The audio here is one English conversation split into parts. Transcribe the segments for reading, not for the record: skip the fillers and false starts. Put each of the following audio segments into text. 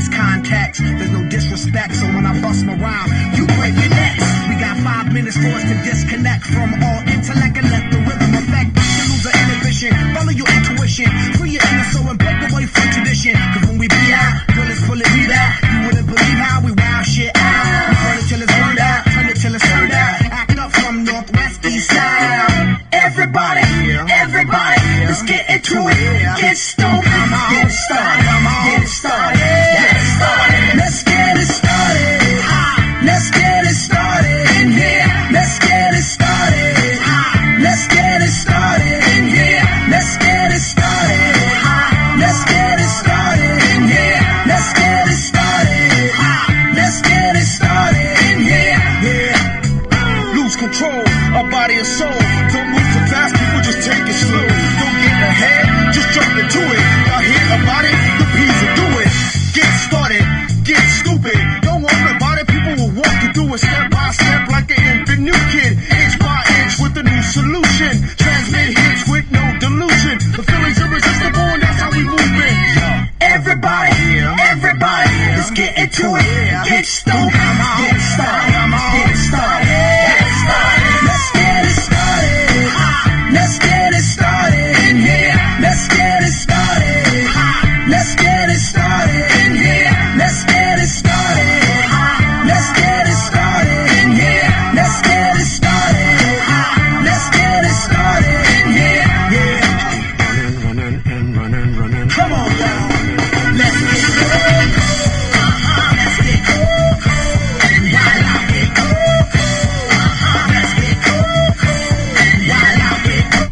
is context. There's no disrespect, so when I bust my rhyme, you break your necks. We got 5 minutes for us to disconnect from all intellect and let the rhythm affect. You lose the inhibition, follow your intuition, free your inner soul and break away from tradition. Cause when we be out, girl, it's pulling me out. You wouldn't believe how we wow shit out. We burn it till it's burned out, turn it till it's turned out. Act up from Northwest East Side. Everybody, everybody, let's get into it. Get stoked, get it started, get it started, get it started. Let's get it started. Let's get it started in here. Let's get it started. Let's get it started in here. Let's get it started. Let's get it started in here. Let's get it started. Let's get it started in here. Yeah. Lose control of body and soul. Don't move too fast, people, just take it slow. Don't get ahead, just jump into it. Y'all hear about it? The P's will do it. Get started, get stupid. Don't worry about it, people will walk you through it step by step like an infant new kid. Inch by inch with a new solution. Transmit hits with no delusion. The feeling's irresistible and that's how we move it. Everybody, everybody, let's get into it. Get stoked, get started, get started, get started. Let's get it started. Let's get it started in here. Let's get it started. Let's get it started in here. Let's get it started. Let's get it started in here. Let's get it started. Let's get it started in here. Yeah. Running. Come on, y'all. Let's get going. Let's get going. And while I get going. Let's get going. And while I get going.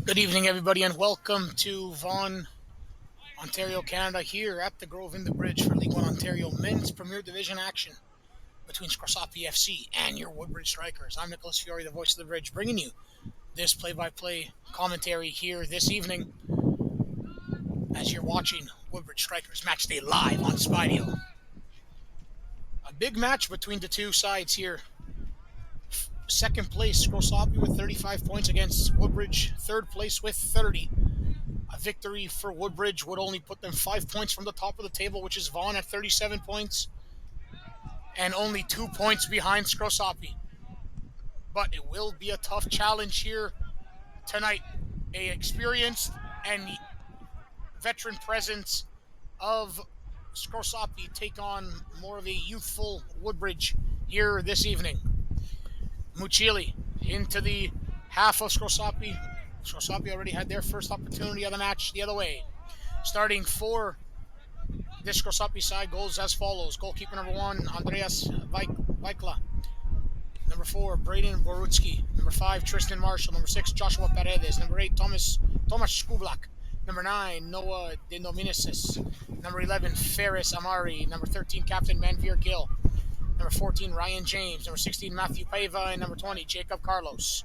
Good evening, everybody, and welcome to Vaughan, Ontario, Canada, here at the Grove in the Bridge for League One Ontario Men's Premier Division action between Scrosoppi FC and your Woodbridge Strikers. I'm Nicholas Fiore, the voice of the Bridge, bringing you this play-by-play commentary here this evening as you're watching Woodbridge Strikers Match Day live on Spideo. A big match between the two sides here. Second place, Scrosoppi with 35 points against Woodbridge. Third place with 30. A victory for Woodbridge would only put them 5 points from the top of the table, which is Vaughan at 37 points. And only 2 points behind Scrosoppi. But it will be a tough challenge here tonight. A experienced and veteran presence of Scrosoppi take on more of a youthful Woodbridge here this evening. Mucili into the half of Scrosoppi. Scrosoppi already had their first opportunity of the match the other way. Starting for this Scrosoppi side, goals as follows. Goalkeeper number 1, Andreas Vaikla. Number 4, Braden Borutsky. Number 5, Tristan Marshall. Number 6, Joshua Paredes. Number 8, Thomas Skublak. Number 9, Noah Denominicis. Number 11, Ferris Amari. Number 13, Captain Manveer Gill. Number 14, Ryan James. Number 16, Matthew Paiva. And number 20, Jacob Carlos.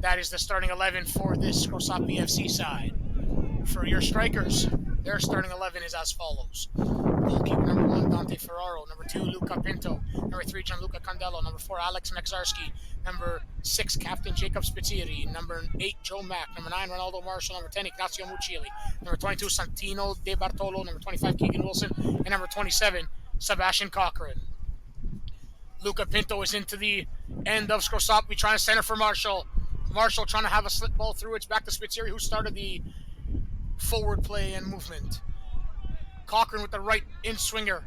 That is the starting 11 for this Scrosoppi FC side. For your strikers, their starting 11 is as follows. Goalkeeper number 1, Dante Ferraro. Number 2, Luca Pinto. Number 3, Gianluca Condello. Number 4, Alex Mexarski. Number 6, Captain Jacob Spitzieri. Number 8, Joe Mack. Number 9, Ronaldo Marshall. Number 10, Ignacio Muccioli. Number 22, Santino De Bartolo. Number 25, Keegan Wilson. And number 27, Sebastian Cochran. Luca Pinto is into the end of Scrosoppi, trying to center for Marshall. Marshall trying to have a slip ball through. It's back to Spitzieri, who started the forward play and movement. Cochran with the right in-swinger.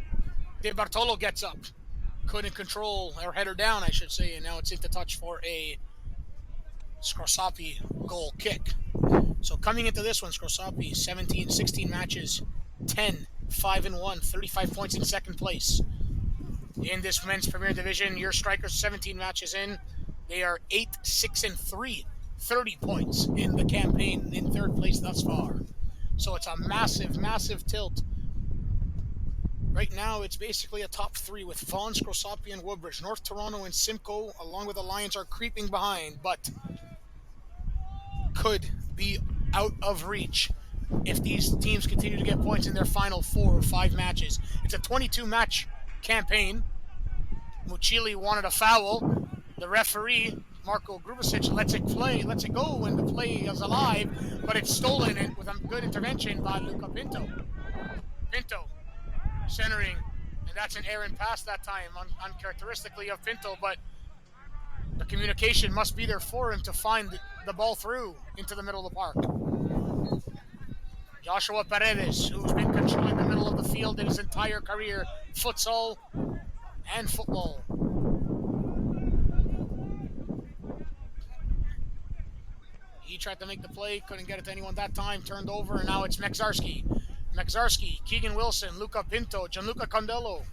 De Bartolo gets up. Couldn't control, or header down, I should say, and now it's into touch for a Scrosoppi goal kick. So coming into this one, Scrosoppi, 16 matches, 10, 5-1, 35 points in second place. In this men's Premier Division, your strikers 17 matches in. They are 8-6-3, 30 points in the campaign, in third place thus far. So it's a massive, massive tilt. Right now, it's basically a top three with Vaughan, Scrosoppi, and Woodbridge. North Toronto and Simcoe, along with the Lions, are creeping behind, but could be out of reach if these teams continue to get points in their final 4 or 5 matches. It's a 22-match campaign. Muccioli wanted a foul. The referee, Marko Grubasic, lets it go, and the play is alive, but it's stolen with a good intervention by Luca Pinto. Pinto centering, and that's an errant pass that time, uncharacteristically of Pinto, but the communication must be there for him to find the ball through into the middle of the park. Joshua Paredes, who's been controlling the middle of the field in his entire career, futsal and football. He tried to make the play, couldn't get it to anyone that time, turned over, and now it's Mexarski. Keegan Wilson, Luca Pinto, Gianluca Condello,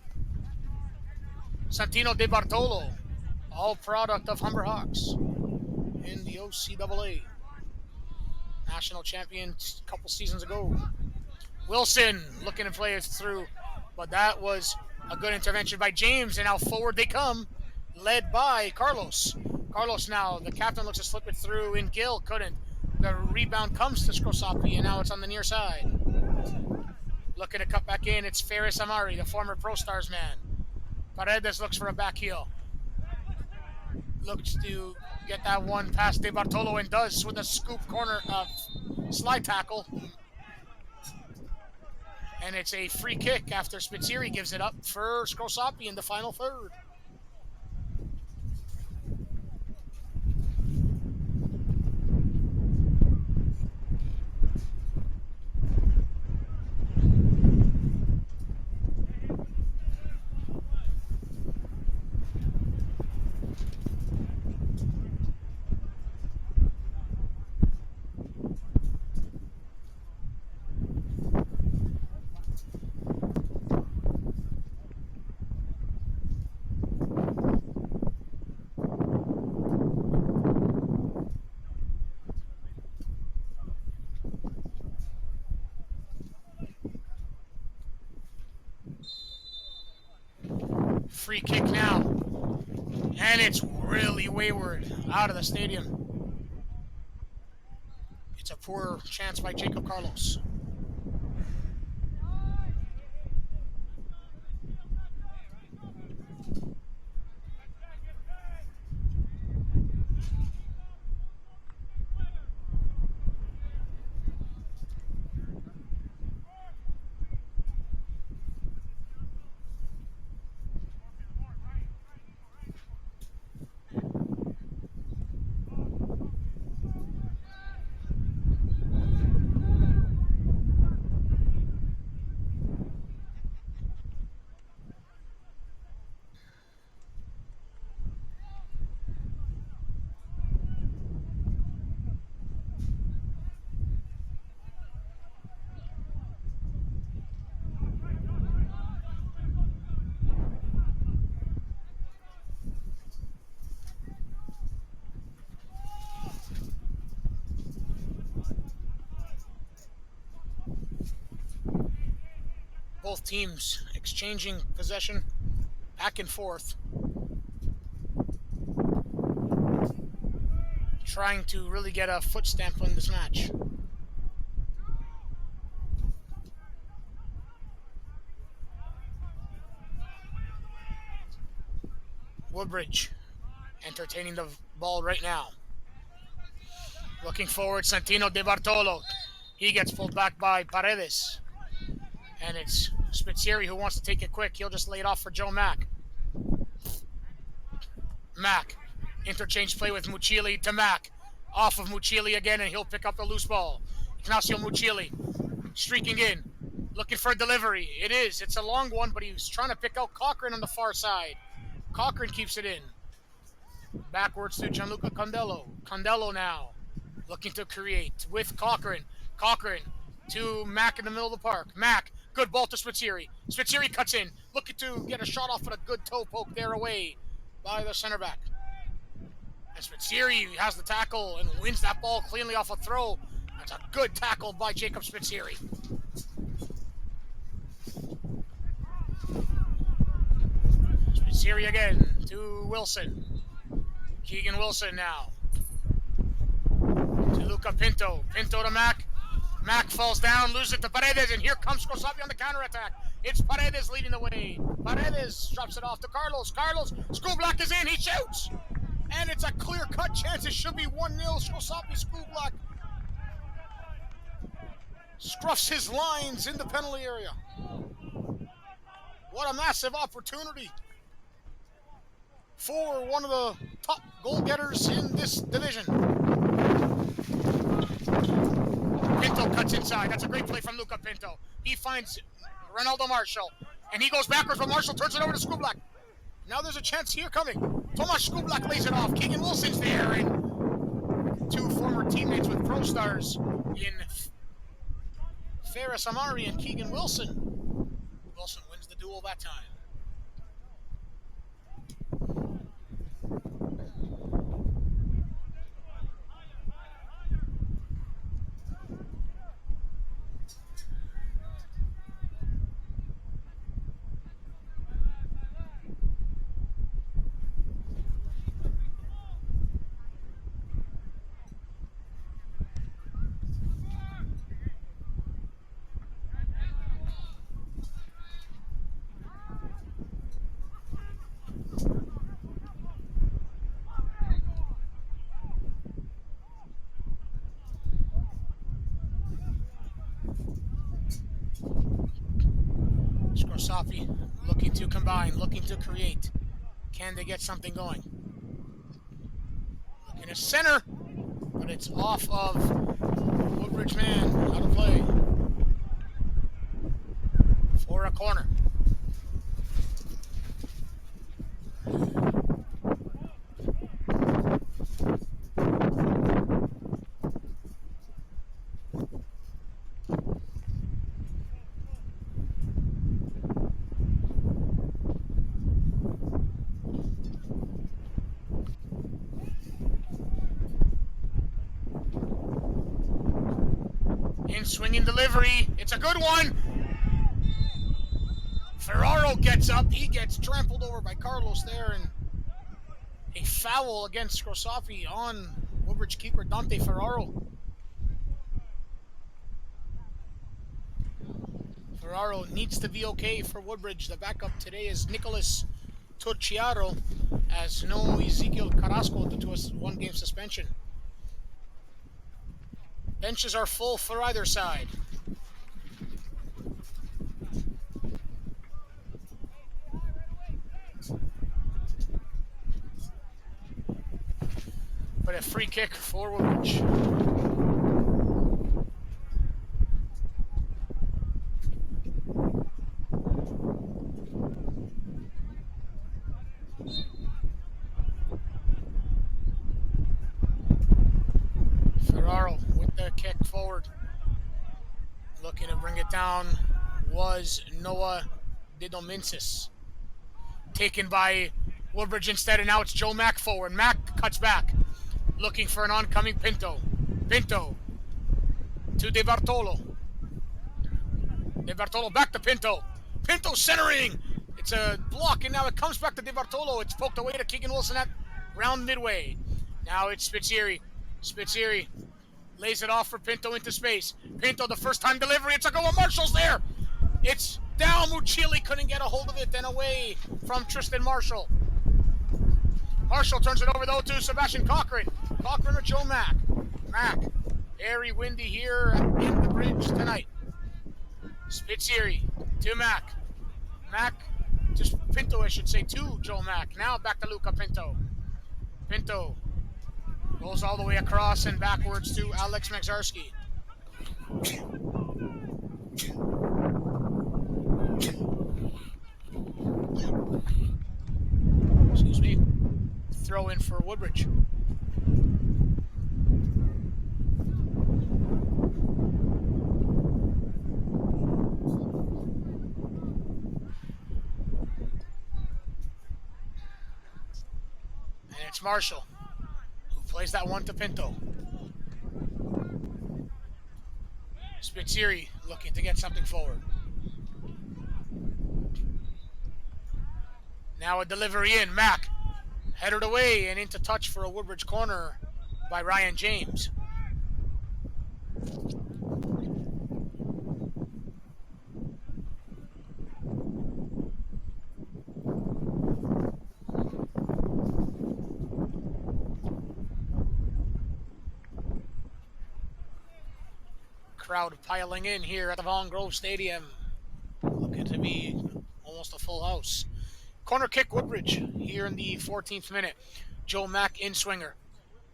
Santino De Bartolo, all product of Humber Hawks in the OCAA. National champion a couple seasons ago. Wilson looking to play it through, but that was a good intervention by James, and now forward they come, led by Carlos. Carlos now, the captain looks to slip it through in Gill, couldn't. The rebound comes to Scrosoppi, and now it's on the near side. Looking to cut back in, it's Ferris Amari, the former Pro Stars man. Paredes looks for a back heel. Looks to get that one past De Bartolo, and does with a scoop corner slide tackle. And it's a free kick after Spitzieri gives it up for Scrosoppi in the final third. Free kick now, and it's really wayward out of the stadium. It's a poor chance by Jacob Carlos. Both teams exchanging possession. back and forth, trying to really get a foot stamp on this match. Woodbridge entertaining the ball right now. Looking forward, Santino De Bartolo. He gets pulled back by Paredes. And it's Spitzieri who wants to take it quick. He'll just lay it off for Joe Mack. Mack. Interchange play with Mucili to Mack. Off of Mucili again, and he'll pick up the loose ball. Ignacio Mucili streaking in. Looking for a delivery. It is. It's a long one, but he's trying to pick out Cochran on the far side. Cochran keeps it in. Backwards to Gianluca Condello. Condello now looking to create with Cochran. Cochran to Mack in the middle of the park. Mack, good ball to Spitzieri. Spitzieri cuts in, looking to get a shot off with a good toe poke there away by the center back. And Spitzieri has the tackle and wins that ball cleanly off a throw. That's a good tackle by Jacob Spitzieri. Spitzieri again to Wilson. Keegan Wilson now. To Luca Pinto. Pinto to Mack. Mack falls down, loses it to Paredes, and here comes Scrosoppi on the counterattack. It's Paredes leading the way. Paredes drops it off to Carlos. Carlos, Schoolblack is in, he shoots! And it's a clear-cut chance. It should be 1-0. Scrosoppi Schoolblack scruffs his lines in the penalty area. What a massive opportunity for one of the top goal-getters in this division. Pinto cuts inside. That's a great play from Luca Pinto. He finds Ronaldo Marshall, and he goes backwards, but Marshall turns it over to Schoolblack. Now there's a chance here coming. Tomas Schoolblack lays it off. Keegan Wilson's there, and two former teammates with Pro Stars in Ferris Amari and Keegan Wilson. Wilson wins the duel that time. Scrosoppi looking to combine, looking to create. Can they get something going? Looking to center, but it's off of Woodbridge man, out of play. For a corner. Swinging delivery. It's a good one. Ferraro gets up. He gets trampled over by Carlos there, and a foul against Scrosoppi on Woodbridge keeper Dante Ferraro. Ferraro needs to be okay for Woodbridge. The backup today is Nicholas Turciaro, as no Ezekiel Carrasco due to a one-game suspension. Benches are full for either side. But a free kick for Woodbridge. Ferraro with the kick forward. Looking to bring it down was Noah Didominsis. Taken by Woodbridge instead, and now it's Joe Mack forward. Mack cuts back. Looking for an oncoming Pinto. Pinto to De Bartolo. De Bartolo back to Pinto. Pinto centering. It's a block, and now it comes back to De Bartolo. It's poked away to Keegan Wilson at round midway. Now it's Spitzieri. Spitzieri lays it off for Pinto into space. Pinto, the first time delivery. It's a goal. Marshall's there. It's down. Mucili couldn't get a hold of it. Then away from Tristan Marshall. Marshall turns it over, though, to Sebastian Cochran. Cochran with Joe Mack. Mack. Very windy here in the bridge tonight. Spitzieri to Mack. Mack to Pinto, I should say, to Joe Mack. Now back to Luca Pinto. Pinto goes all the way across and backwards to Alex Mexarski. Excuse me. Throw in for Woodbridge. And it's Marshall who plays that one to Pinto. Spitzieri looking to get something forward. Now a delivery in. Mack headed away and into touch for a Woodbridge corner by Ryan James. Crowd piling in here at the Vaughan Grove Stadium. Looking to be almost a full house. Corner kick Woodbridge here in the 14th minute. Joe Mack in swinger.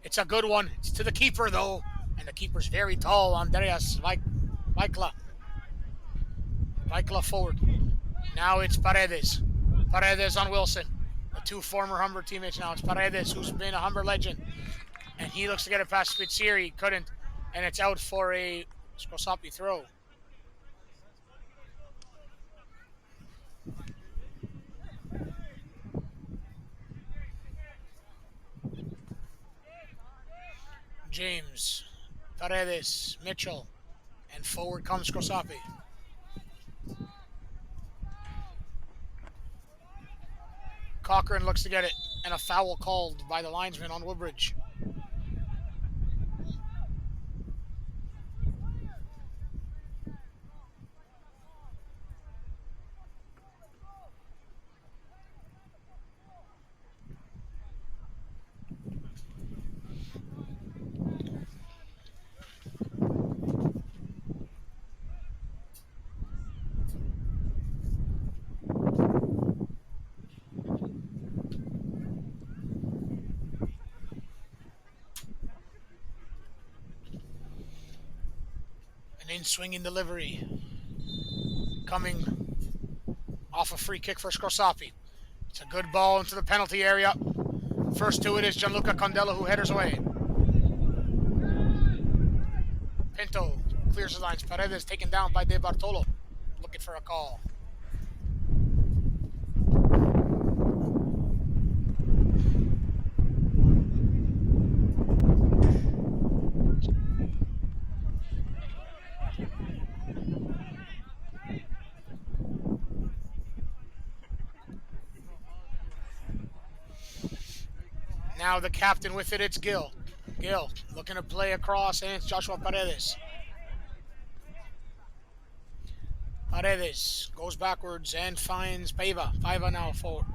It's a good one. It's to the keeper, though. And the keeper's very tall, Andreas Vaikla. Vaikla forward. Now it's Paredes. Paredes on Wilson. The two former Humber teammates now. It's Paredes, who's been a Humber legend. And he looks to get it past Spitzieri. Couldn't. And it's out for a Scrosoppi throw. James, Paredes, Mitchell, and forward comes Scrosoppi. Cochran looks to get it, and a foul called by the linesman on Woodbridge. An in-swinging delivery coming off a free kick for Scrosoppi. It's a good ball into the penalty area. First to it is Gianluca Condella, who headers away. Pinto clears the lines. Paredes taken down by De Bartolo. Looking for a call. Now the captain with it, it's Gil. Gil looking to play across, and it's Joshua Paredes. Paredes goes backwards and finds Paiva. Paiva now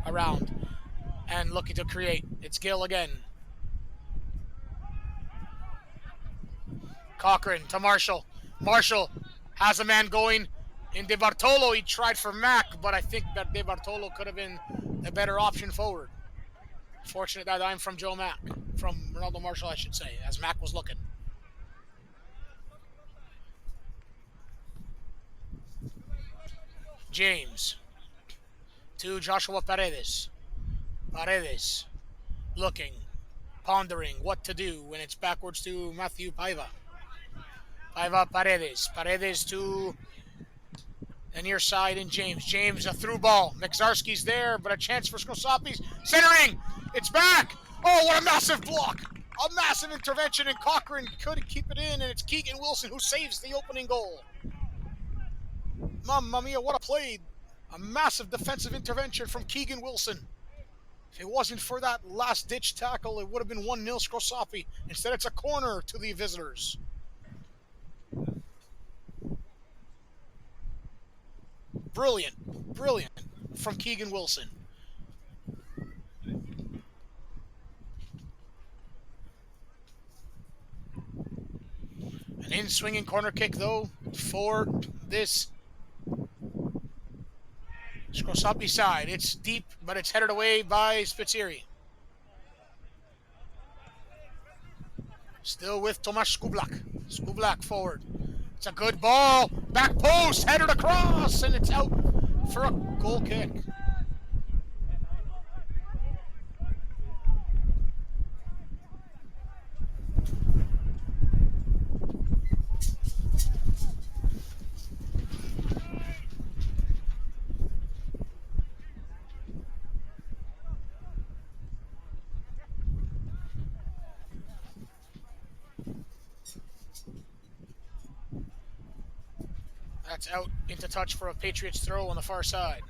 around and looking to create. It's Gil again. Cochran to Marshall. Marshall has a man going in De Bartolo. He tried for Mack, but I think that De Bartolo could have been a better option forward. Fortunate that I'm from Joe Mack, from Ronaldo Marshall, I should say, as Mack was looking. James to Joshua Paredes. Paredes looking, pondering what to do when it's backwards to Matthew Paiva. Paiva, Paredes. Paredes to the near side and James. James, a through ball. Mexarski's there, but a chance for Scrosoppi's centering. It's back. Oh, what a massive block. A massive intervention, and Cochran couldn't keep it in, and it's Keegan Wilson who saves the opening goal. Mamma mia, what a play A massive defensive intervention from Keegan Wilson. If it wasn't for that last-ditch tackle, it would have been 1-0 Scrosoppi. Instead, it's a corner to the visitors. Brilliant, brilliant from Keegan Wilson. An in-swinging corner kick, though, for this Scrosoppi side. It's deep, but it's headed away by Spitzieri. Still with Tomasz Skublak. Skublak forward. It's a good ball. Back post, headed across, and it's out for a goal kick. That's out into touch for a Patriots throw on the far side.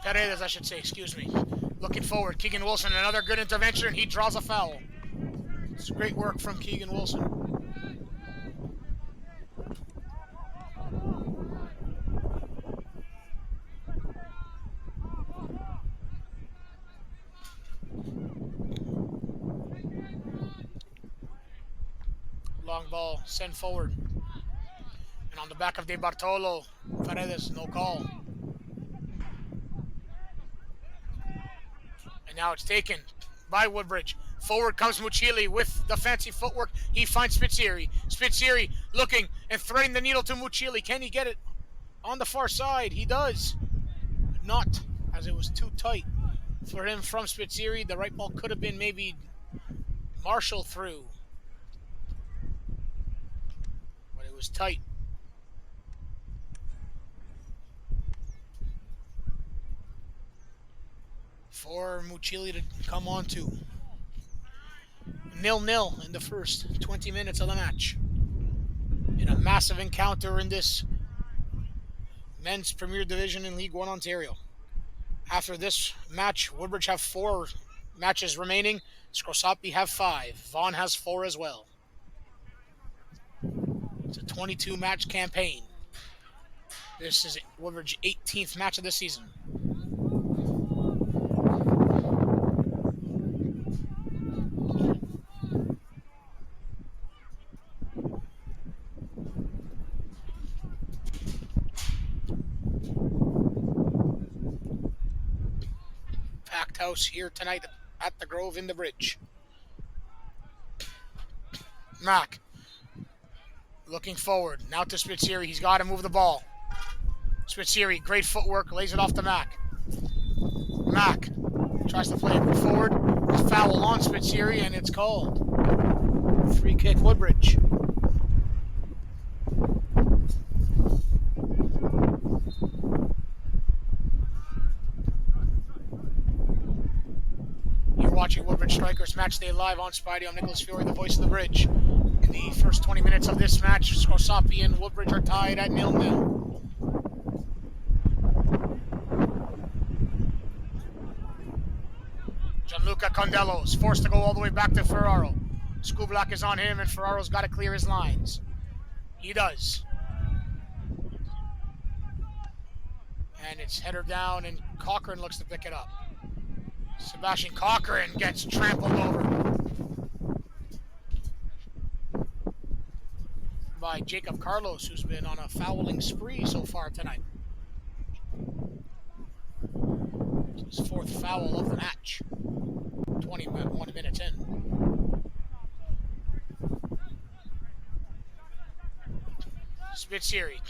Paredes, I should say, excuse me. Looking forward, Keegan Wilson, another good intervention. He draws a foul. It's great work from Keegan Wilson. Long ball, sent forward. And on the back of De Bartolo, Paredes, no call. And now it's taken by Woodbridge. Forward comes Mucili with the fancy footwork. He finds Spitzieri. Spitzieri looking and threading the needle to Mucili. Can he get it on the far side? He does. Not, as it was too tight for him from Spitzieri. The right ball could have been maybe Marshall through. But it was tight. For Mucili to come on to. 0-0 in the first 20 minutes of the match. In a massive encounter in this men's Premier Division in League One Ontario. After this match, Woodbridge have 4 matches remaining. Scrosoppi have 5. Vaughan has 4 as well. It's a 22-match campaign. This is Woodbridge's 18th match of the season. House here tonight at the Grove in the Bridge. Mack looking forward. Now to Spitzieri. He's got to move the ball. Spitzieri, great footwork, lays it off to Mack. Mack tries to play it forward. Foul on Spitzieri, and it's called. Free kick, Woodbridge. Watching Woodbridge Strikers Match Day live on Spidey. I'm Nicholas Fiore, the voice of the Bridge. In the first 20 minutes of this match, Scrosoppi and Woodbridge are tied at 0-0. Gianluca Condello's forced to go all the way back to Ferraro. Skublak is on him, and Ferraro's got to clear his lines. He does. And it's header down, and Cochran looks to pick it up. Sebastian Cochran gets trampled over by Jacob Carlos, who's been on a fouling spree so far tonight. It's his 4th foul of the match. 21 minutes in. Spitzieri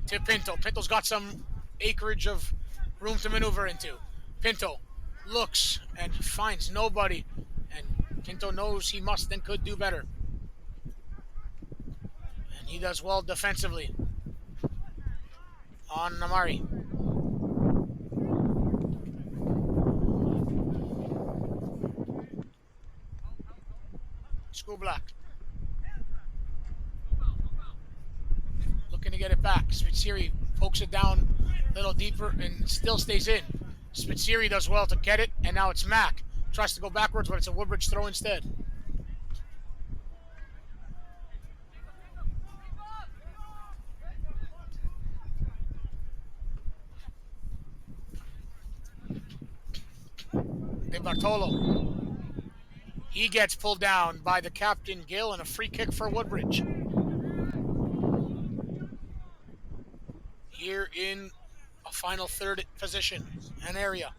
to Pinto. Pinto's got some acreage of room to maneuver into. Pinto looks and finds nobody, and Pinto knows he must and could do better. And he does well defensively. on Namari. School block. Looking to get it back. Spitzeri pokes it down a little deeper and still stays in. Spitzeri does well to get it, and now it's Mack. Tries to go backwards, but it's a Woodbridge throw instead. De Bartolo. He gets pulled down by the captain, Gill, and a free kick for Woodbridge. Here in a final third position and area.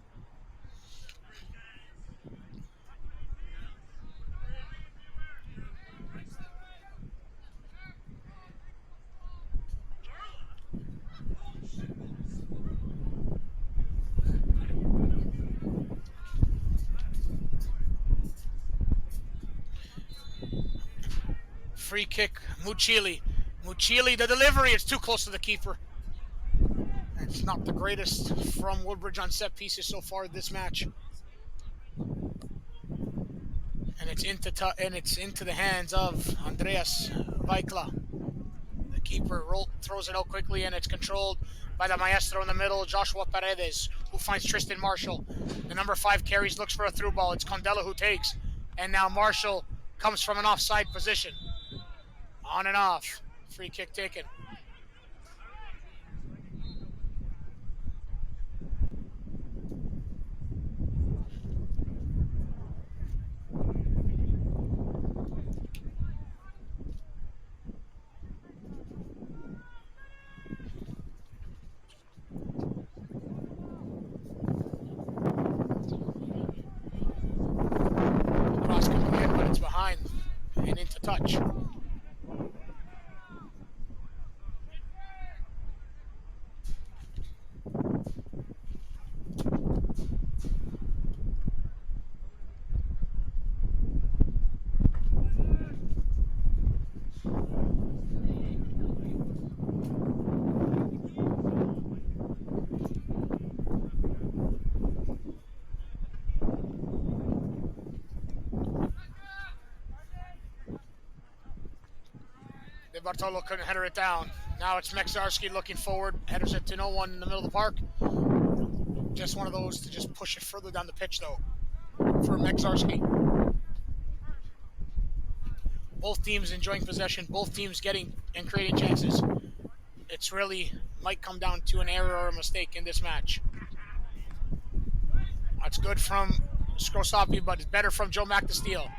Free kick, Mucili. Mucili, the delivery, it's too close to the keeper. It's not the greatest from Woodbridge on set pieces so far this match. And it's into the hands of Andreas Vaikla. The keeper throws it out quickly, and it's controlled by the maestro in the middle, Joshua Paredes, who finds Tristan Marshall. The number 5 carries, looks for a through ball. It's Condella who takes, and now Marshall comes from an offside position. On and off. Free kick taken. Cross coming in, but it's behind and into touch. De Bartolo couldn't header it down. Now it's Mexarski looking forward, headers it to no one in the middle of the park. Just one of those to just push it further down the pitch, though, for Mexarski. Both teams enjoying possession, both teams getting and creating chances. It's really might come down to an error or a mistake in this match. That's good from Scrosoppi, but it's better from Joe Mack to steal.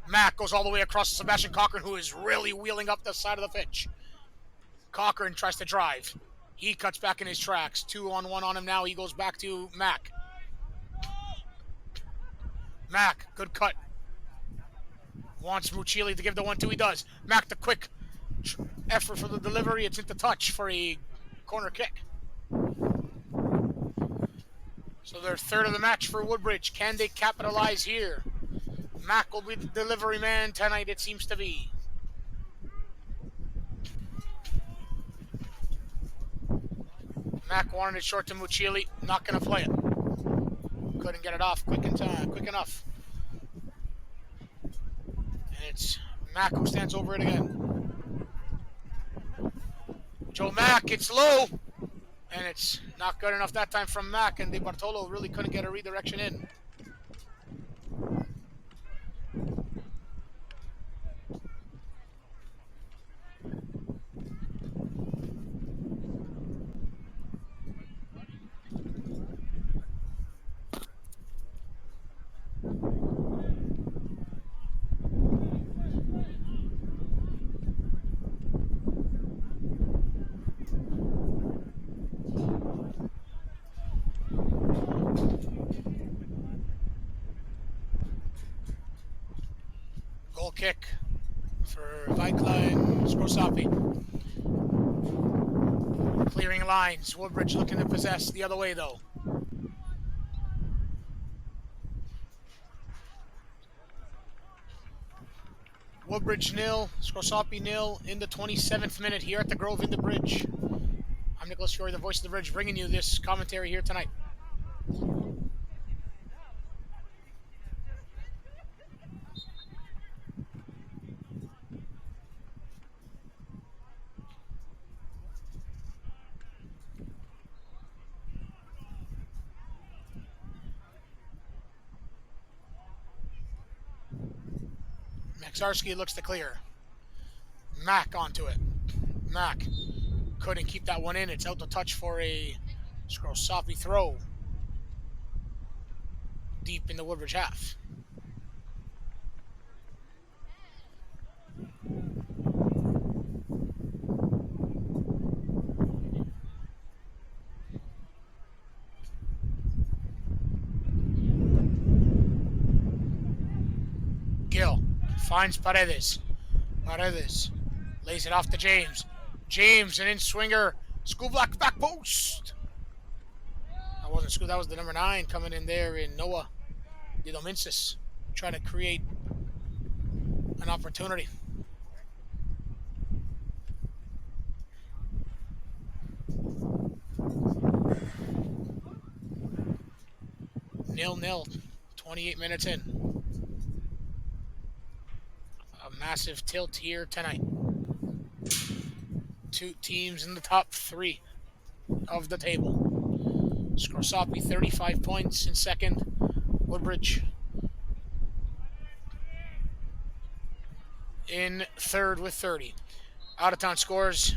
Mack goes all the way across to Sebastian Cochran, who is really wheeling up the side of the pitch. Cochran tries to drive. He cuts back in his tracks. 2-on-1 on him now. He goes back to Mack. Mack, good cut. Wants Mucili to give the 1-2. He does. Mack, the quick effort for the delivery. It's into touch for a corner kick. So they're third of the match for Woodbridge. Can they capitalize here? Mack will be the delivery man tonight, it seems to be. Mack wanted it short to Mucili. Not going to play it. Couldn't get it off quick enough. And it's Mack who stands over it again. Joe Mack, it's low. And it's not good enough that time from Mack, and De Bartolo really couldn't get a redirection in. Goal kick for Vaikla and Scrosoppi. Clearing lines. Woodbridge looking to possess the other way, though. Woodbridge 0, Scrosoppi 0 in the 27th minute here at the Grove in the Bridge. I'm Nicholas Fiore, the voice of the Bridge, bringing you this commentary here tonight. Maxarski looks to clear. Mack onto it. Mack couldn't keep that one in. It's out to touch for a Scrosoppi throw deep in the Woodbridge half. Gill finds Paredes. Paredes lays it off to James. James, an in-swinger. School block, back post. That wasn't school. That was the number 9 coming in there in Noah Didominsis, trying to create an opportunity. Nil-nil, 28 minutes in. A massive tilt here tonight. 2 teams in the top 3 of the table. Scrosoppi 35 points in second. Woodbridge in third with 30. Out of town scores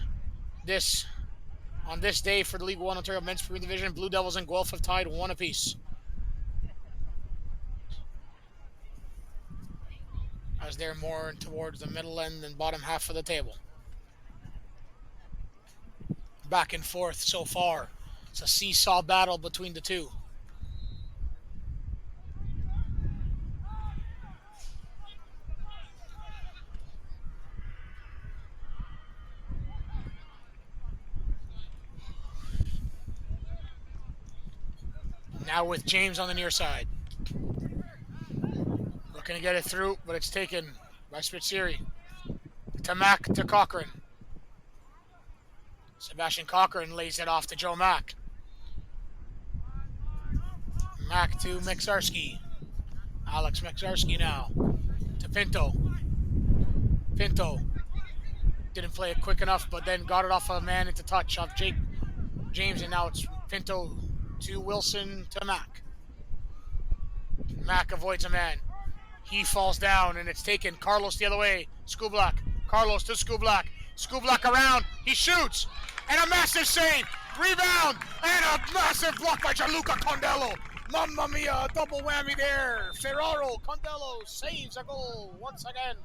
on this day for the League 1 Ontario Men's Premier Division. Blue Devils and Guelph have tied 1 apiece, as they're more towards the middle end and bottom half of the table. Back and forth so far. It's a seesaw battle between the two. Now with James on the near side. Looking to get it through, but it's taken by Spitzeri. To Mack, to Cochran. Sebastian Cochran lays it off to Joe Mack. Mack to Maxarski. Alex Maxarski now to Pinto. Pinto didn't play it quick enough, but then got it off a man into touch of James, and now it's Pinto to Wilson to Mack. Mack avoids a man. He falls down, and it's taken. Carlos the other way. Skublak. Carlos to Skublak. Skublak around. He shoots. And a massive save. Rebound. And a massive block by Gianluca Condello. Mamma mia, double whammy there. Ferraro Condello saves a goal once again,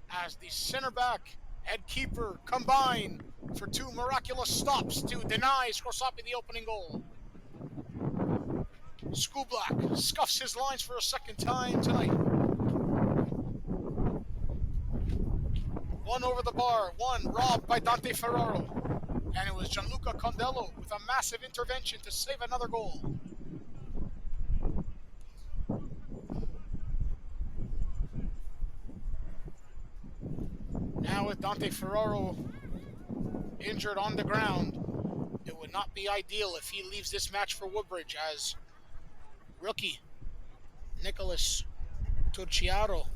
as the center back and keeper combine for 2 miraculous stops to deny Scrosoppi the opening goal. Skublak scuffs his lines for a second time tonight. 1 over the bar, 1 robbed by Dante Ferraro. And it was Gianluca Condello with a massive intervention to save another goal. Now with Dante Ferraro injured on the ground, it would not be ideal if he leaves this match for Woodbridge, as rookie Nicholas Turciaro,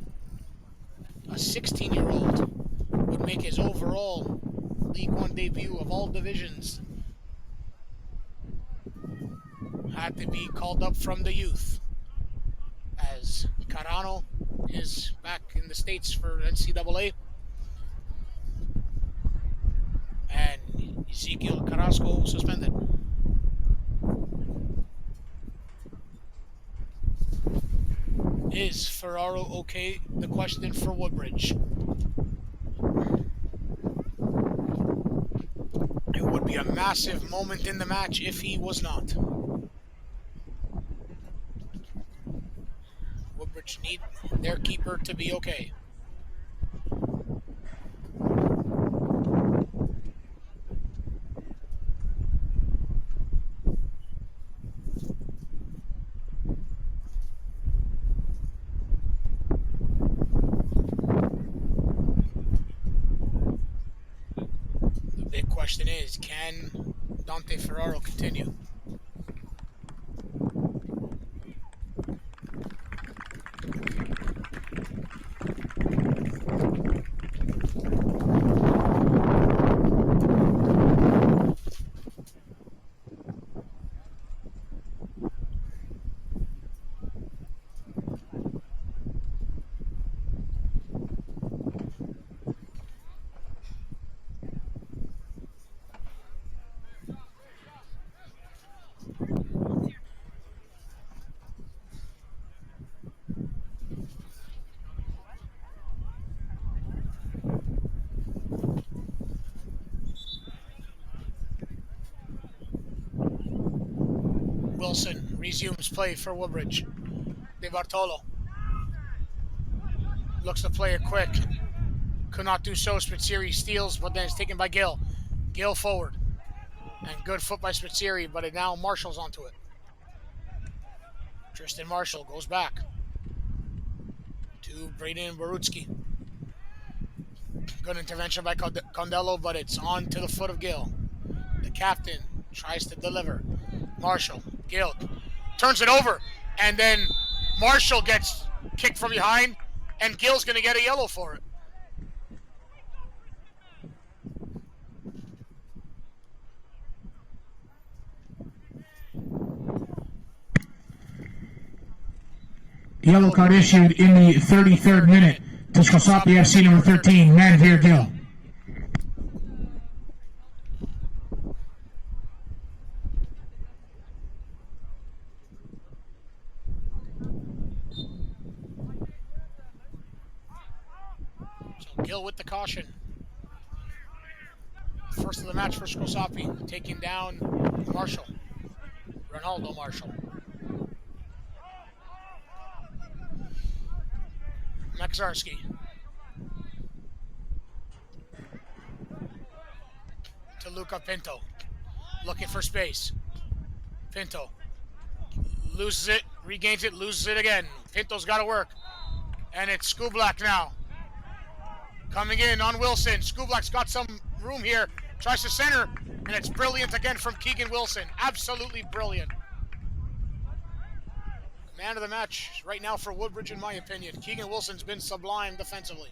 a 16-year-old, would make his overall League 1 debut of all divisions. Had to be called up from the youth, as Carano is back in the States for NCAA. And Ezekiel Carrasco suspended. Is Ferraro okay? The question for Woodbridge. It would be a massive moment in the match if he was not. Woodbridge need their keeper to be okay. The big question is, can Dante Ferraro continue. Wilson resumes play for Woodbridge. De Bartolo looks to play it quick. Could not do so. Spitzeri steals, but then it's taken by Gill. Gill forward. And good foot by Spitzeri, but it now Marshall's onto it. Tristan Marshall goes back to Braden Barutsky. Good intervention by Condello, but it's on to the foot of Gill. The captain tries to deliver. Marshall, Gill, turns it over, and then Marshall gets kicked from behind, and Gill's going to get a yellow for it. Yellow card issued in the 33rd minute to Scrosoppi FC number 13, Manveer Gill. So Gill with the caution. First of the match for Scrosoppi, taking down Marshall. Ronaldo Marshall. Maksarski. To Luca Pinto. Looking for space. Pinto. Loses it, regains it, loses it again. Pinto's got to work. And it's Skublak now. Coming in on Wilson. Skublak's got some room here. Tries to center. And it's brilliant again from Keegan Wilson. Absolutely brilliant. Man of the match right now for Woodbridge, in my opinion. Keegan Wilson's been sublime defensively.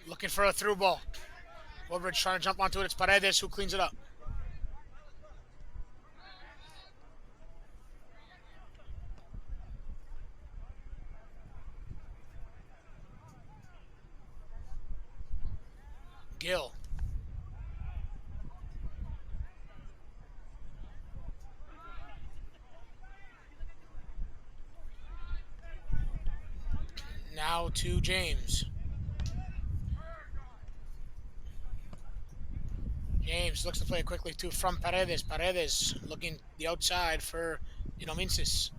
Looking for a through ball. Woodbridge trying to jump onto it. It's Paredes who cleans it up. Gill. Now to James. James looks to play it quickly too from Paredes. Paredes looking the outside for Dinominsis.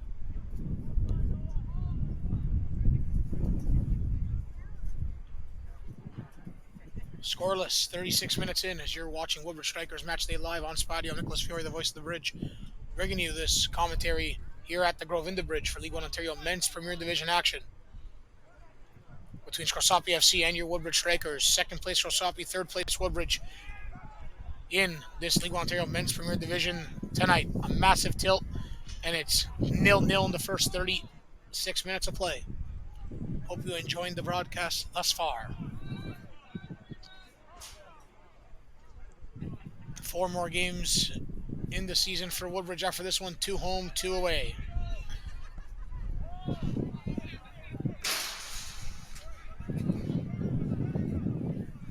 Scoreless, 36 minutes in as you're watching Woodbridge Strikers Match Day live on Spotty. I'm Nicholas Fiore, the voice of the bridge, bringing you this commentary here at the Grove in the Bridge for League One Ontario Men's Premier Division action between Scrosoppi FC and your Woodbridge Strikers. Second place Scrosoppi, third place Woodbridge in this League One Ontario Men's Premier Division tonight. A massive tilt, and it's 0-0 in the first 36 minutes of play. Hope you're enjoying the broadcast thus far. 4 more games in the season for Woodbridge after this one. 2 home, 2 away.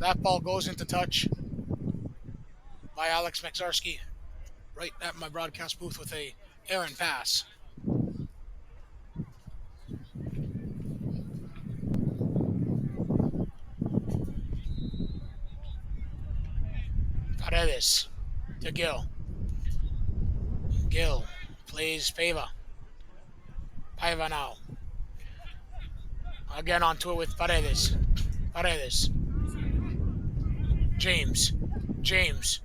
That ball goes into touch by Alex Mexarski right at my broadcast booth with a errant pass. Paredes to Gil. Gil plays Paiva. Paiva now. Again onto it with Paredes. Paredes. James. James.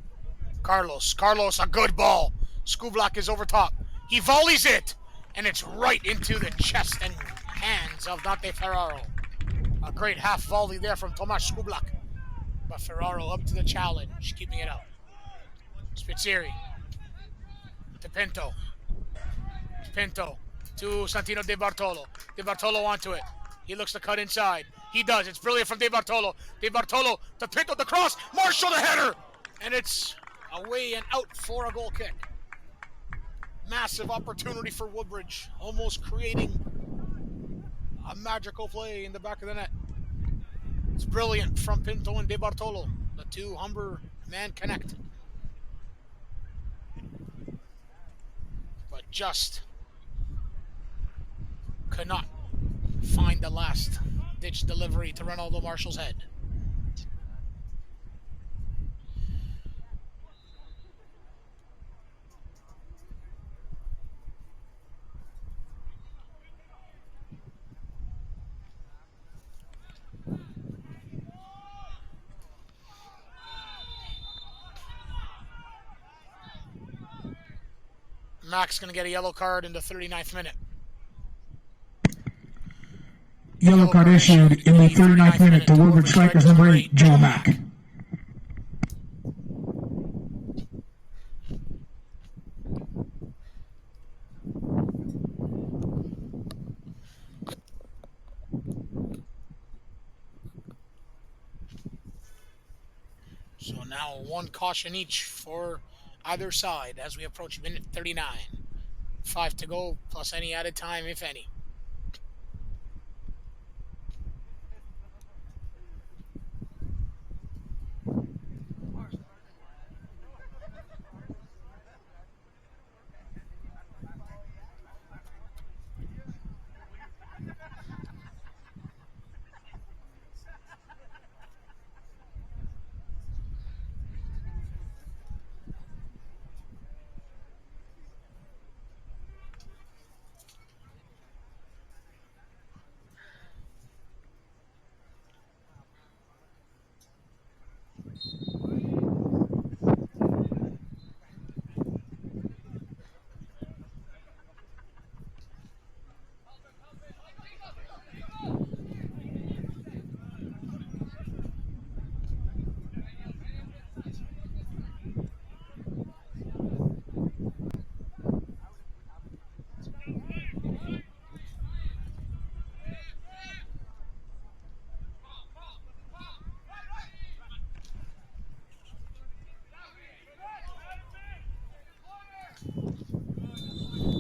Carlos, a good ball. Skublak is over top. He volleys it, and it's right into the chest and hands of Dante Ferraro. A great half volley there from Tomasz Skublak. But Ferraro up to the challenge, keeping it out. Spitzieri to Pinto. Pinto to Santino De Bartolo. De Bartolo onto it. He looks to cut inside. He does. It's brilliant from De Bartolo. De Bartolo to Pinto, the cross. Marshall the header. And it's away and out for a goal kick. Massive opportunity for Woodbridge. Almost creating a magical play in the back of the net. It's brilliant from Pinto and De Bartolo. The two Humber man connect. But just could not find the last ditch delivery to Ronaldo Marshall's head. Mack's going to get a yellow card in the 39th minute. Yellow card issued in the 39th minute to Woodbridge strikers number 8, Joe Mack. So now one caution each for either side as we approach minute 39. 5 to go, plus any added time, if any.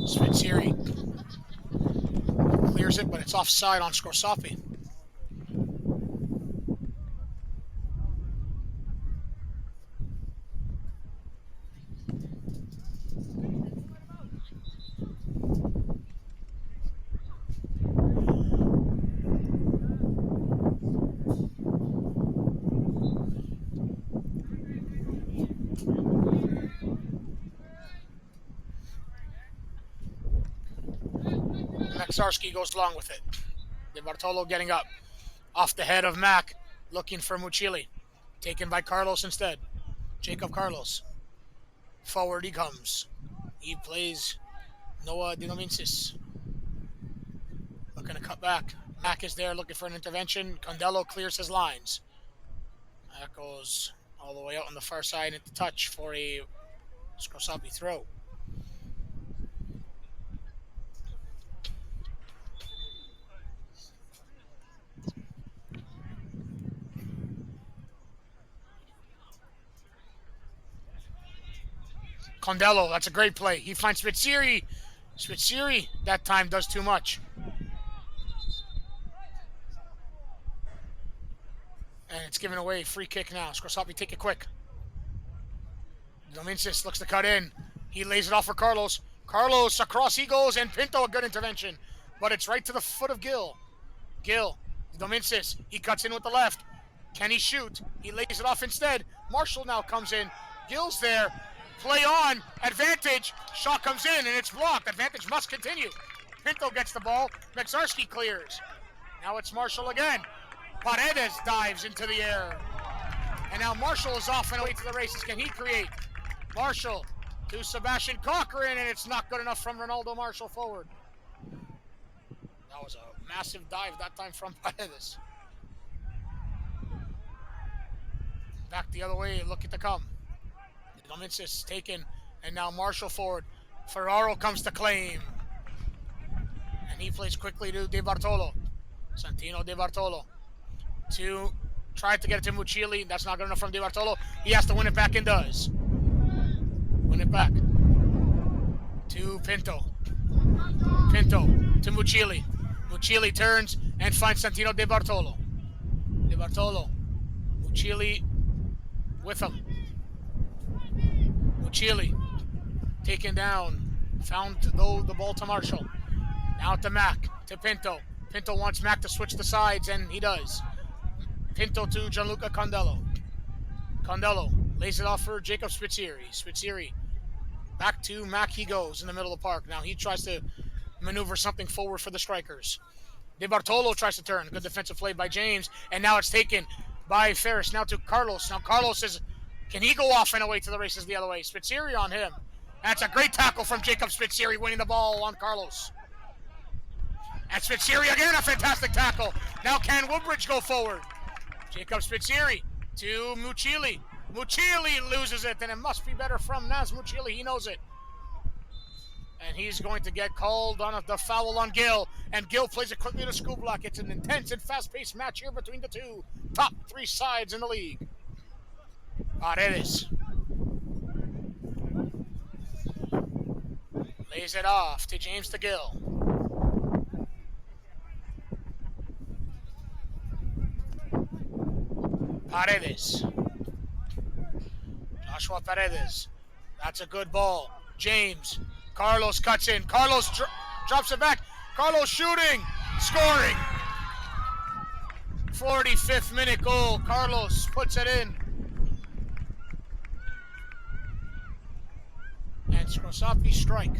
Spitzieri clears it, but it's offside on Scrosoppi. Mexarski goes along with it. De Bartolo getting up. Off the head of Mack. Looking for Mucili. Taken by Carlos instead. Jacob Carlos. Forward he comes. He plays Noah Dinominsis. Looking to cut back. Mack is there looking for an intervention. Condello clears his lines. That goes all the way out on the far side into touch for a Scrosoppi throw. Condello, that's a great play. He finds Spitzieri. Spitzieri that time does too much. And it's given away. Free kick now. Scrosoppi, take it quick. Domincis looks to cut in. He lays it off for Carlos. Carlos, across he goes, and Pinto, a good intervention. But it's right to the foot of Gil. Gil, Domincis, he cuts in with the left. Can he shoot? He lays it off instead. Marshall now comes in. Gil's there. Play on. Advantage. Shot comes in, and it's blocked. Advantage must continue. Pinto gets the ball. Mexarski clears. Now it's Marshall again. Paredes dives into the air. And now Marshall is off and away to the races. Can he create? Marshall to Sebastian Cochran, and it's not good enough from Ronaldo Marshall forward. That was a massive dive that time from Paredes. Back the other way, look at the come. Domincis taken, and now Marshall forward. Ferraro comes to claim. And he plays quickly to De Bartolo. Santino De Bartolo. To try to get it to Muccioli. That's not good enough from De Bartolo. He has to win it back and does. Win it back. To Pinto. Pinto to Muccioli. Muccioli turns and finds Santino De Bartolo. De Bartolo. Muccioli with him. Muccioli taken down. Found though the ball to Marshall. Now to Mac. To Pinto. Pinto wants Mac to switch the sides, and he does. Pinto to Gianluca Condello. Condello lays it off for Jacob Spitzieri. Spitzieri back to Mac he goes in the middle of the park. Now he tries to maneuver something forward for the strikers. De Bartolo tries to turn. Good defensive play by James. And now it's taken by Ferris. Now to Carlos. Now Carlos is, can he go off and away to the races the other way? Spitzieri on him. That's a great tackle from Jacob Spitzieri, winning the ball on Carlos. And Spitzieri again, a fantastic tackle. Now can Woodbridge go forward? Jacob Spitzieri to Muccioli. Muccioli loses it, and it must be better from Naz Muccioli. He knows it. And he's going to get called on the foul on Gil. And Gil plays it quickly to Skublak. It's an intense and fast-paced match here between the two top three sides in the league. Paredes lays it off to James to Gil. Paredes. Joshua Paredes. That's a good ball. James. Carlos cuts in. Carlos drops it back. Carlos shooting. Scoring. 45th minute goal. Carlos puts it in. And Scrosoppi strike.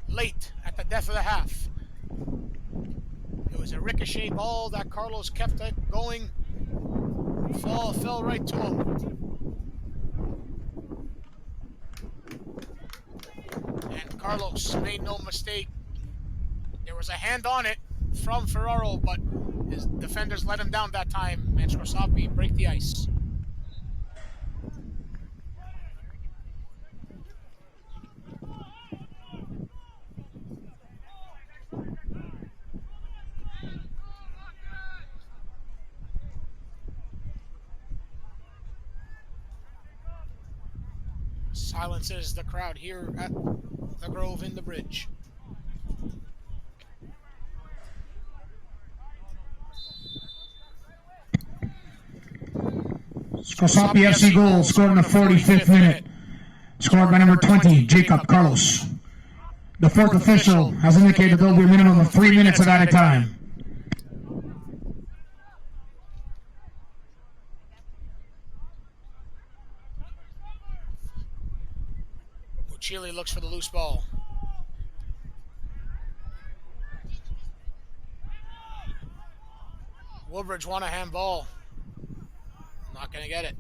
Late at the death of the half. It was a ricochet ball that Carlos kept it going. Fell right to him. And Carlos made no mistake. There was a hand on it from Ferraro, but his defenders let him down that time, and Scrosoppi break the ice. Silences the crowd here at the Grove in the Bridge. Scrosoppi FC goal scored in the 45th minute. Scored by number 20, Jacob Carlos. The fourth official has indicated there will be a minimum of 3 minutes of added time. Muccioli looks for the loose ball. Woodbridge won a handball. Not going to get it.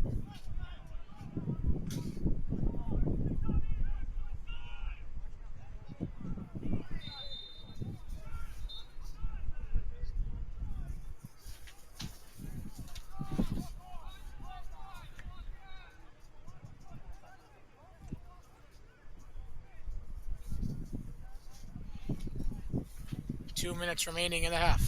Two minutes remaining in the half.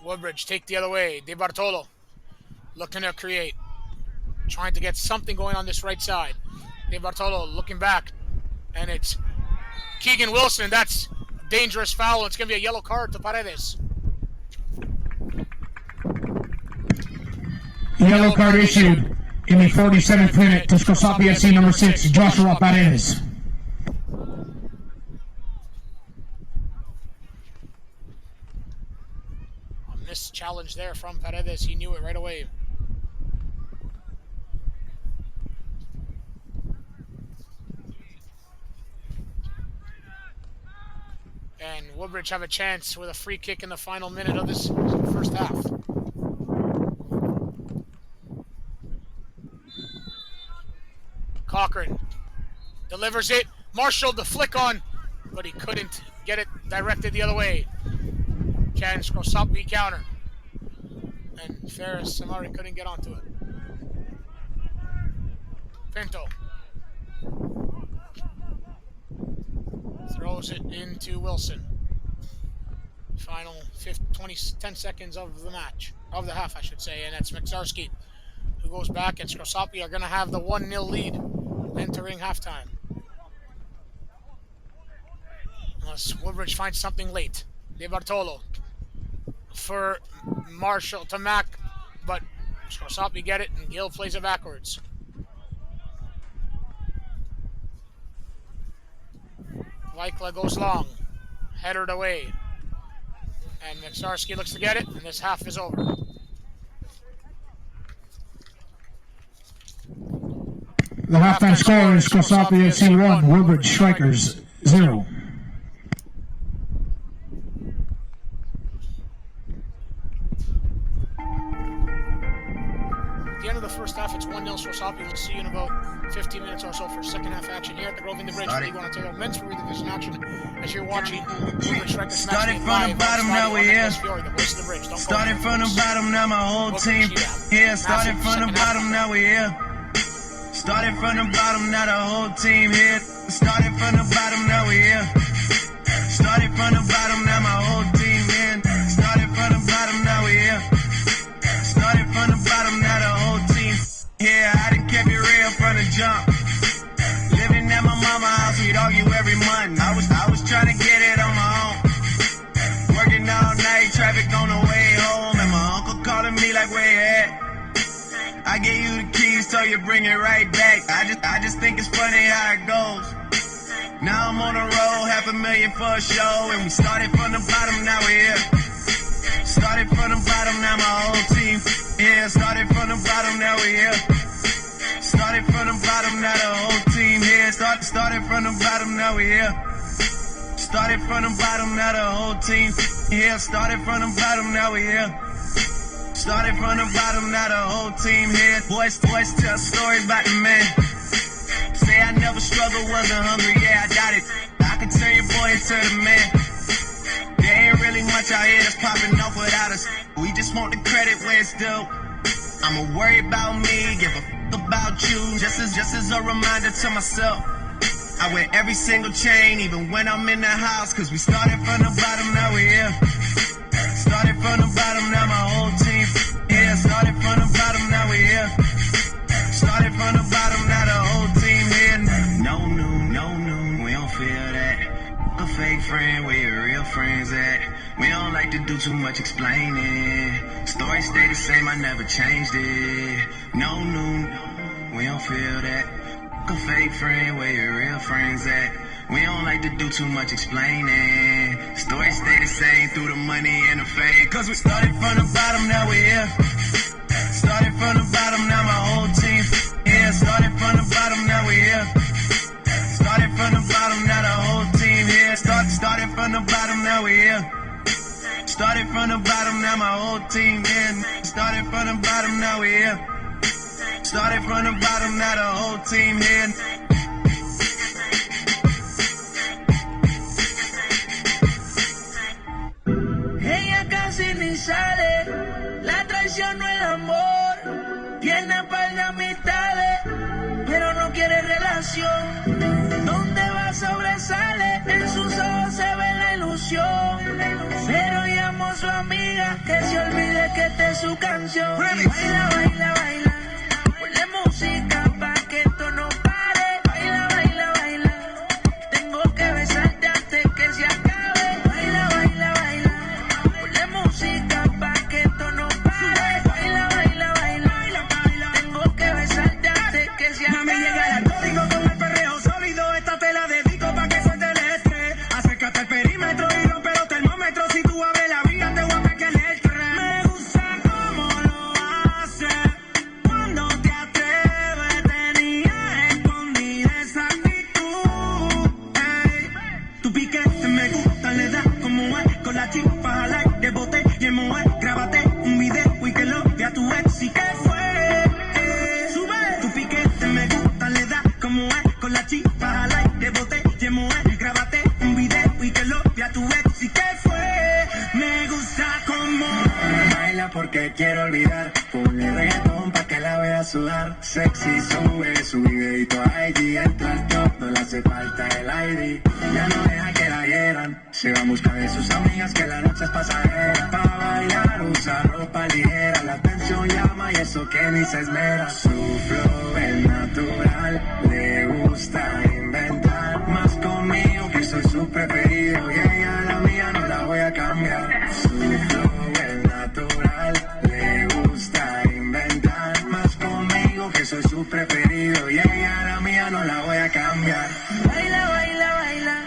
Woodbridge take the other way. De Bartolo looking to create. Trying to get something going on this right side. De Bartolo looking back. And it's Keegan Wilson. That's a dangerous foul. It's going to be a yellow card to Paredes. Yellow card issued in the 47th minute to Scrosoppi FC number 6, Joshua Paredes. A missed challenge there from Paredes. He knew it right away. And Woodbridge have a chance with a free kick in the final minute of this first half. Cochran delivers it. Marshall the flick on, but he couldn't get it directed the other way. Can Scrosoppi counter. And Ferris Samari couldn't get onto it. Pinto throws it into Wilson. Final 10 seconds of the match, of the half, I should say, and that's Mixarski who goes back, and Scrosoppi are going to have the 1-0 lead entering halftime. Unless Woodbridge finds something late. De Bartolo for Marshall to Mac, but Scrosoppi get it, and Gill plays it backwards. Vaikla goes long, headed away, and Mixarski looks to get it, and this half is over. The halftime score is Scrosoppi FC 1, Woodbridge Strikers 0. At the end of the first half, it's 1-0 Scrosoppi. We'll see you in about 15 minutes or so for second half action here at the Grove in the Bridge. League 1 Ontario Men's Premier Division action as you're watching Woodbridge Strikers Started from the bottom, now we're here. Started from the bottom, now my whole team here. Started from the bottom, now we're here. Started from the bottom, now the whole team here. Started from the bottom, now we're here. Started from the bottom, now my whole team here. Started from the bottom, now we're here. Started from the bottom, now the whole team here. I done kept it real from the jump. Living at my mama's house, we'd argue every month. I was trying to get it on my own. Working all night, traffic on the way home, and my uncle calling me like, where you at? I gave you the keys, so you bring it right back. I just think it's funny how it goes. Now I'm on the road, $500,000 for a show, and we started from the bottom, now we're here. Started from the bottom, now my whole team here. Started from the bottom, now we're here. Started from the bottom, now the whole team here. Started from the bottom, now we're here. Started from the bottom, now the whole team here. Started from the bottom, now we're here. Started from the bottom, now the whole team here. Boys tell stories about the man. Say I never struggled, wasn't hungry, yeah, I doubt it. I can turn your boy into the man. There ain't really much out here that's popping off without us. We just want the credit where it's due. I'ma worry about me, give a f about you. Just as a reminder to myself. I wear every single chain, even when I'm in the house. Cause we started from the bottom, now we're here. Started from the bottom, now my whole team here. Started from the bottom, now we're here. Started from the bottom, now the whole team here. No, we don't feel that. A fake friend, where your real friends at? We don't like to do too much explaining. Story stay the same, I never changed it. No, we don't feel that. A fake friend, where your real friends at? We don't like to do too much explaining. Story stay the same through the money and the fame. Cause we started from the bottom, now we're here. Started from the bottom, now my whole team here. Started from the bottom, now we're here. Started from the bottom, now the whole team here. Started from the bottom, now we're here. Started from the bottom, now my whole team here. Started from the bottom, now we're here. Started from the bottom, now the whole team here. Ella casi ni sale, la traición no el amor. Tiene par de amistades, pero no quiere relación. Donde va sobresale, en sus ojos se ve la ilusión. Pero llamo como su amiga, que se olvide que esta es su canción. Baila, baila, baila, ponle música pa' que esto no pare. Baila, baila, baila, tengo que besarte antes que se acabe. Baila, baila, baila, ponle música pa' que esto no pare. Baila, baila, baila, tengo que besarte antes que se acabe. Mami, llega el código con el perreo sólido, esta te la dedico pa' que suelte el estrés. Acércate al perímetro y rompe los termómetros, si tú abres la vía te voy a pegar el tren. Me gusta cómo lo haces, cuando te atreves, tenía escondida esa actitud. Ey, tu piquete me gusta, le da como es, con la chispa al aire, boté y en mujer, grábate un video y que lo vea tu ex y que fue. Sube, tu piquete me gusta, le da como es, con la chispa al aire, boté y en mujer, grábate un video y que lo vea tu ex y que fue. Me gusta como baila porque quiero olvidar, ponle reggaetón pa' que la vea sudar. Sexy, sube su videito a IG, entra al top, no le hace falta el ID. Ya no deja que la hieran, se va a buscar de sus amigas que la noche es pasajera. Pa' bailar usa ropa ligera, la atención llama y eso que ni se esmera. Su flow es natural, le gusta inventar, más conmigo que soy su preferido y ella la mía no la voy a cambiar. Su flow es natural, le gusta inventar, más conmigo que soy su preferido y ella la mía no la voy a cambiar. Baila, baila, baila,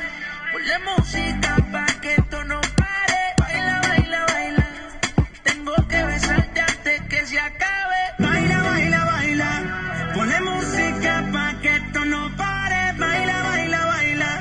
ponle música pa' que esto no pare. Baila, baila, baila, tengo que besarte antes que se acabe. Baila, baila, baila, ponle música pa' que esto no pare. Baila, baila, baila,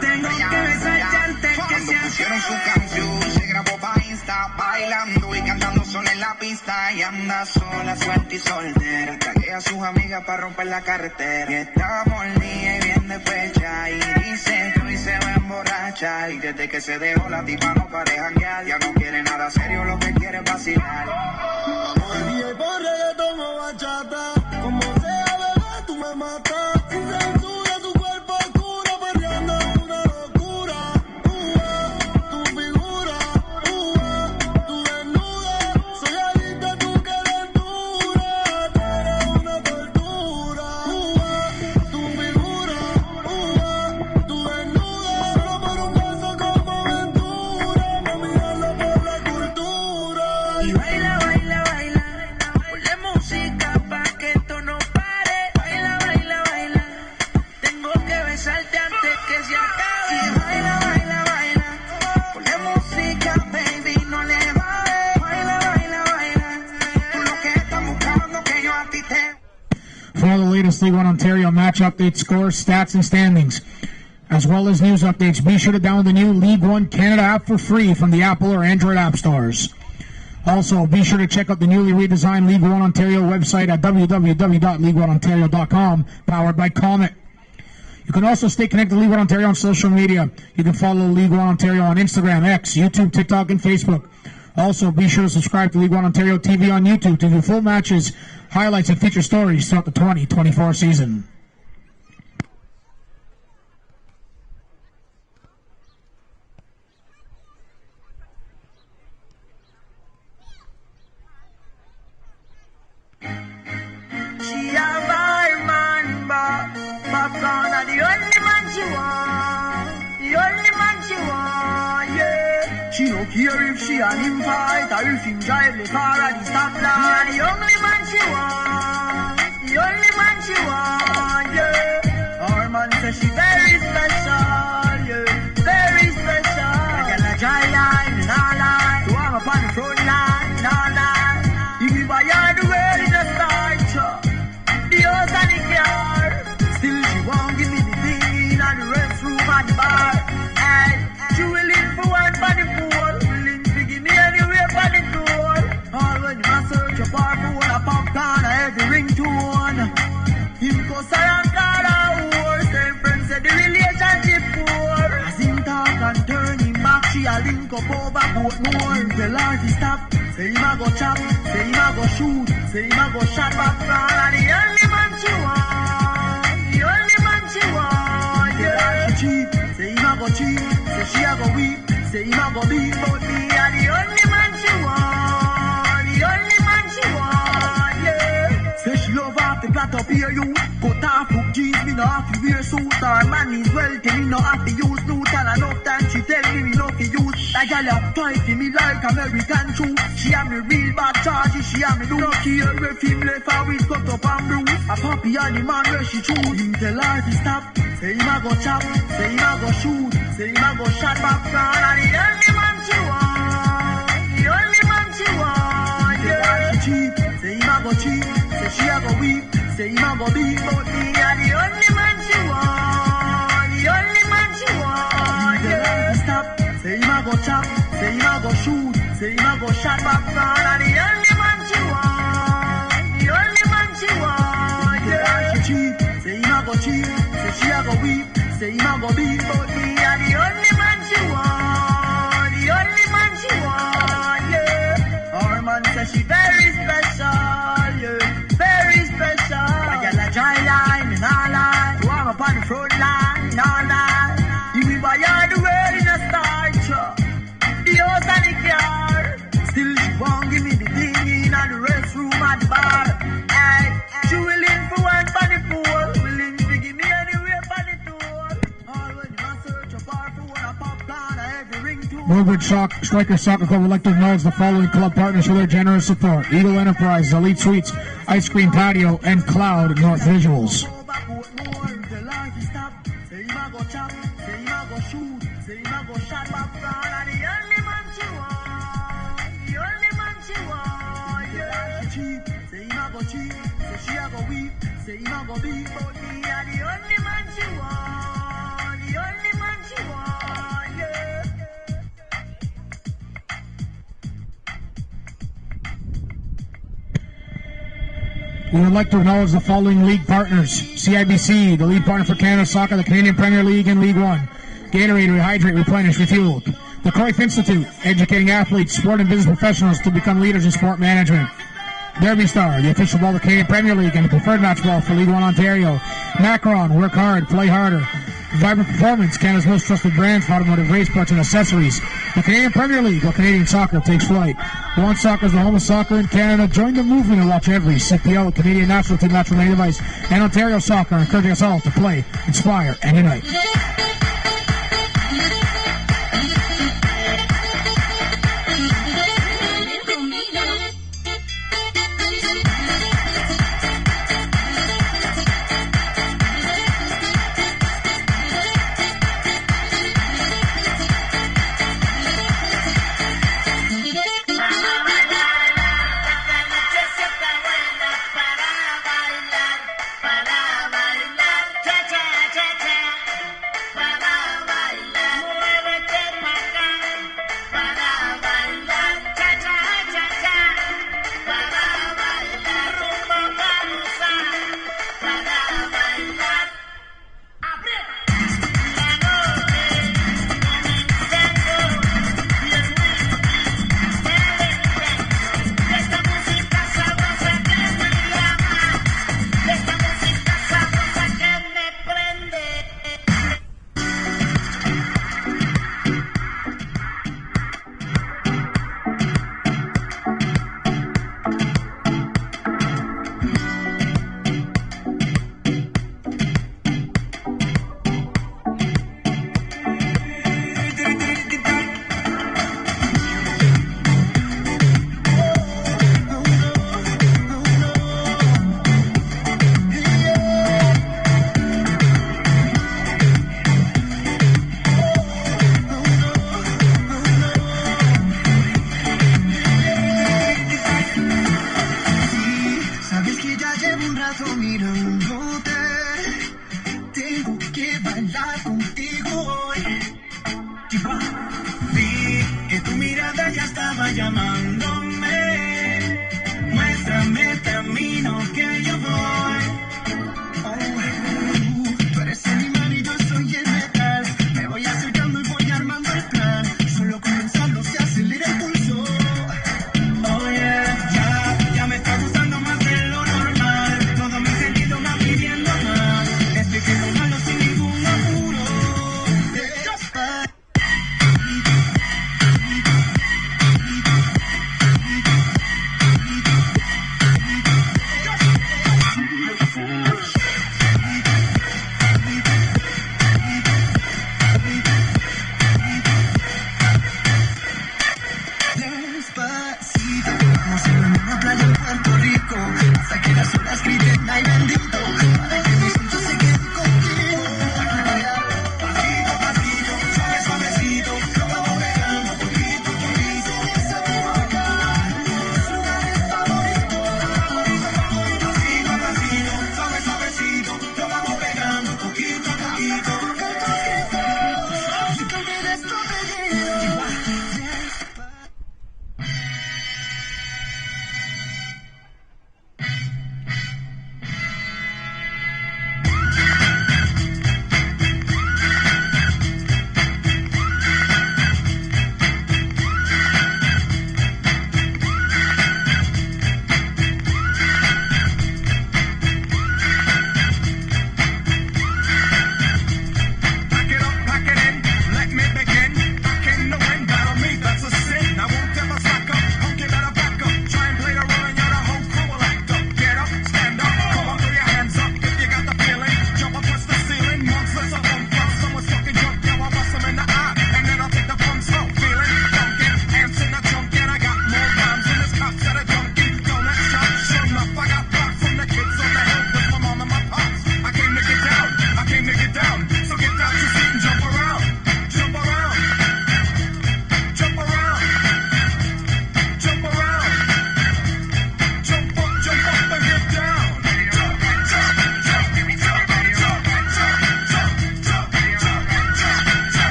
tengo que besarte antes que se pusieron su canción, se grabó pa' Insta, bailando y cantando sola en la pista. Y anda sola, suelta y soltera, taguea a sus amigas pa' romper la carretera. Y está mordida y bien de fecha, y dice que hoy se va a emborrachar. Y desde que se dejó la tipa no para de janguear, ya no quiere nada serio, lo que quiere es vacilar. Y por reggaetón o bachata, como sea, bebé, tú me matas. Sin censura, tu cuerpo oscuro, perreando una locura. Tu figura, tu desnuda, soy adicta a tu calentura. Tú eres una tortura. Tu figura, tu desnuda, solo por un beso como aventura, pa' mirarlo por la cultura. Y baila, baila, baila, ponle música pa' que esto no pare. Baila, baila, baila, tengo que besarte antes que se acabe. Y baila, baila, baila, ponle música, baby, no le bajes. Baila, baila, baila, tú lo que estás buscando que yo a ti te... For all the latest League One Ontario match updates, scores, stats, and standings, as well as news updates, be sure to download the new League One Canada app for free from the Apple or Android app stores. Also, be sure to check out the newly redesigned League One Ontario website at www.league1ontario.com, powered by Comet. You can also stay connected to League One Ontario on social media. You can follow League One Ontario on Instagram, X, YouTube, TikTok, and Facebook. Also, be sure to subscribe to League One Ontario TV on YouTube to view full matches, highlights, and feature stories throughout the 2024 season. She a bad man, but popcorn are the only man she want. The only man she want, yeah. She no care if she and him fight or if him drive the car at the stoplight. The only man she want. The only man she want, yeah. Our man says she very special, yeah, very special. I got a dry line and all line. So I'm up on the front line, all line. If we buy all the world in a start, the house and the car. Still she won't give me the thing in the restroom and the bar. And she willing for one for the pool, willing to give me anywhere for the tool. All when you must search a bar for a popcorn or every ringtone. Him cause I am God a horse. Them friends said the relationship poor. As him talk and turn him back, she a link up over both more. Him tell her to stop, say him a go chop, say him a go shoot, say him a go shot back from. And the only man she want, the only man she want, yeah. She cheap, say him a go cheat, say she a go weep, say him a go beat, But me are the only fear you. Cut off hook jeans, me no have to wear suit. Our man is wealthy, me no have to use loot. And enough time she tell me no fi use. That girl a fight me like American true. She have me real bad charges, she have me do not care if him left her with cut up and bruise. A puppy and the man where she choose. Him tell her to stop, say him a go chop, say him a go shoot, say him a go shot back down. And the only man she want, the only man she want. Yeah, she cheap, say him a go cheat, say she a go weep, say him a go beat, but me a the only man she want, the only man she want. Yeah, stop, say him a go chop, say him a go shoot, say him a go shot back down. And the only man she want, the only man she want. Yeah, she cheat, say him a go cheat, say she a go weep, say him a go beat, but me a the only man she want, the only man she want. Yeah, our man says she very special, yeah, very special. I got a dry line and all lie, warm up on the front line, all night. You will buy all the world in a star, the house and the car. Still she won't give me the thing in and the restroom at the bar. Hey, she willing for one for the pool, willing to give me anywhere for the tour. All when you must search a bar for one a popcorn or every ring to. Woodbridge Strikers Soccer Club would like to acknowledge the following club partners for their generous support: Eagle Enterprises, Elite Suites, Ice Cream Patio, and Cloud North Visuals. Say him a go beat, but me a the only man she want, the only man she want, yeah. We would like to acknowledge the following league partners: CIBC, the lead partner for Canada Soccer, the Canadian Premier League, and League One; Gatorade, rehydrate, replenish, refuel; the Cruyff Institute, educating athletes, sport and business professionals to become leaders in sport management; Derby Star, the official ball of the Canadian Premier League and the preferred match ball for League One Ontario; Macron, work hard, play harder; Vibrant Performance, Canada's most trusted brand for automotive race parts and accessories; the Canadian Premier League, where Canadian soccer takes flight; One Soccer is the home of soccer in Canada. Join the movement and watch every CPL, Canadian national team match from any device, and Ontario Soccer, encouraging us all to play, inspire, and unite.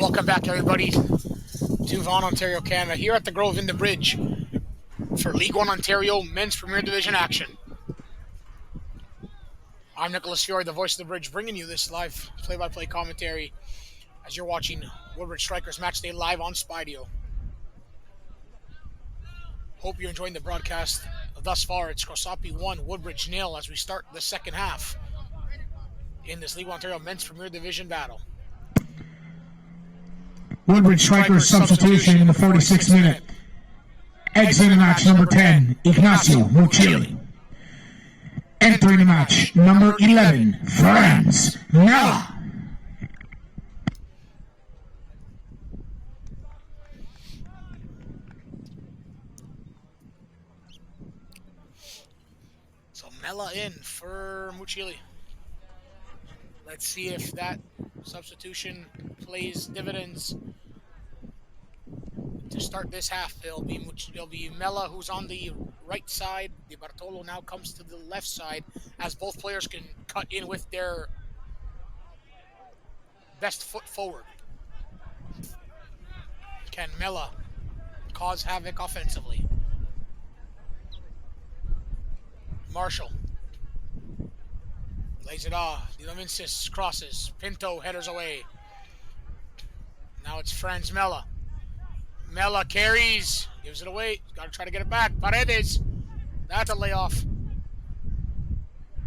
Welcome back, everybody, to Vaughan, Ontario, Canada, here at the Grove in the Bridge for League One Ontario Men's Premier Division action. I'm Nicholas Fiore, the voice of the Bridge, bringing you this live play-by-play commentary as you're watching Woodbridge Strikers Match Day live on Spydio. Hope you're enjoying the broadcast. Thus far, it's Scrosoppi 1, Woodbridge 0 as we start the second half in this League One Ontario Men's Premier Division battle. Woodbridge Strikers substitution in the 46th minute. Exiting the match, number 10, Ignacio Mucilli. Entering the match, number 11, Franz Mella. So Mella in for Mucilli. Let's see if that substitution plays dividends to start this half. It'll be Mella who's on the right side. Di Bartolo now comes to the left side as both players can cut in with their best foot forward. Can Mella cause havoc offensively? Marshall lays it off. Dilominsis crosses. Pinto headers away. Now it's Franz Mella. Mella carries. Gives it away. Got to try to get it back. Paredes. That's a layoff.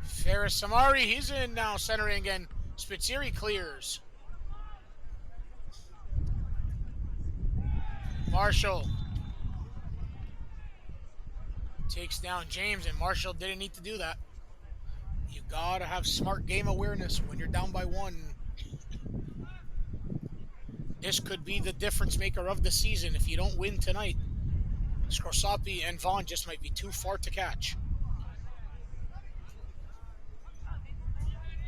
Ferris Samari. He's in now, centering, and Spitzeri clears. Marshall takes down James, and Marshall didn't need to do that. You gotta have smart game awareness when you're down by one. This could be the difference maker of the season. If you don't win tonight, Scrosoppi and Vaughan just might be too far to catch.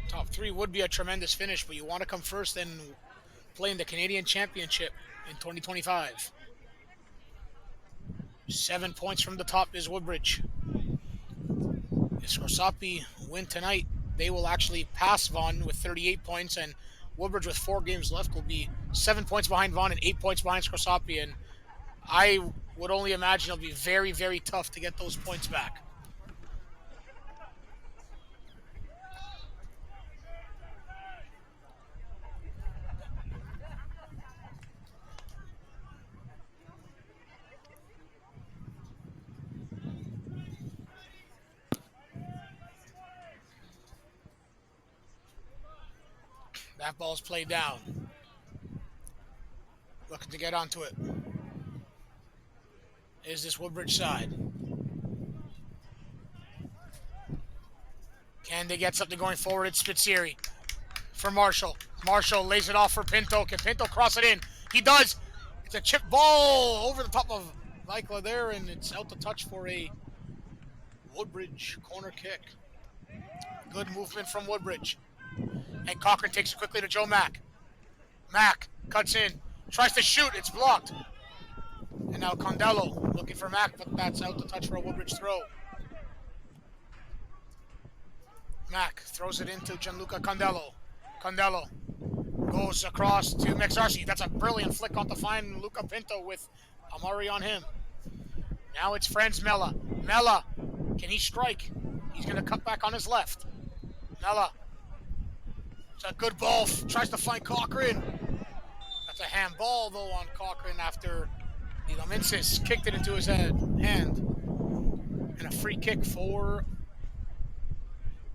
Top three would be a tremendous finish, but you want to come first and play in the Canadian Championship in 2025. 7 points from the top is Woodbridge. If Scrosoppi win tonight, they will actually pass Vaughan with 38 points, and Woodbridge with 4 games left will be 7 points behind Vaughan and 8 points behind Scrosoppi, and I would only imagine it'll be very, very tough to get those points back. That ball's played down. Looking to get onto it. Is this Woodbridge side? Can they get something going forward? It's Spitzeri for Marshall. Marshall lays it off for Pinto. Can Pinto cross it in? He does. It's a chip ball over the top of Vikla there, and it's out to touch for a Woodbridge corner kick. Good movement from Woodbridge. And Cochran takes it quickly to Joe Mack. Mack cuts in, tries to shoot, it's blocked. And now Condello looking for Mack, but that's out to touch for a Woodbridge throw. Mack throws it into Gianluca Condello. Condello goes across to Mexarsi. That's a brilliant flick off the fine Luca Pinto with Amari on him. Now it's Franz Mella. Mella, can he strike? He's going to cut back on his left. Mella. It's a good ball. Tries to find Cochran. That's a handball, though, on Cochran after Dilominsis kicked it into his hand. And a free kick for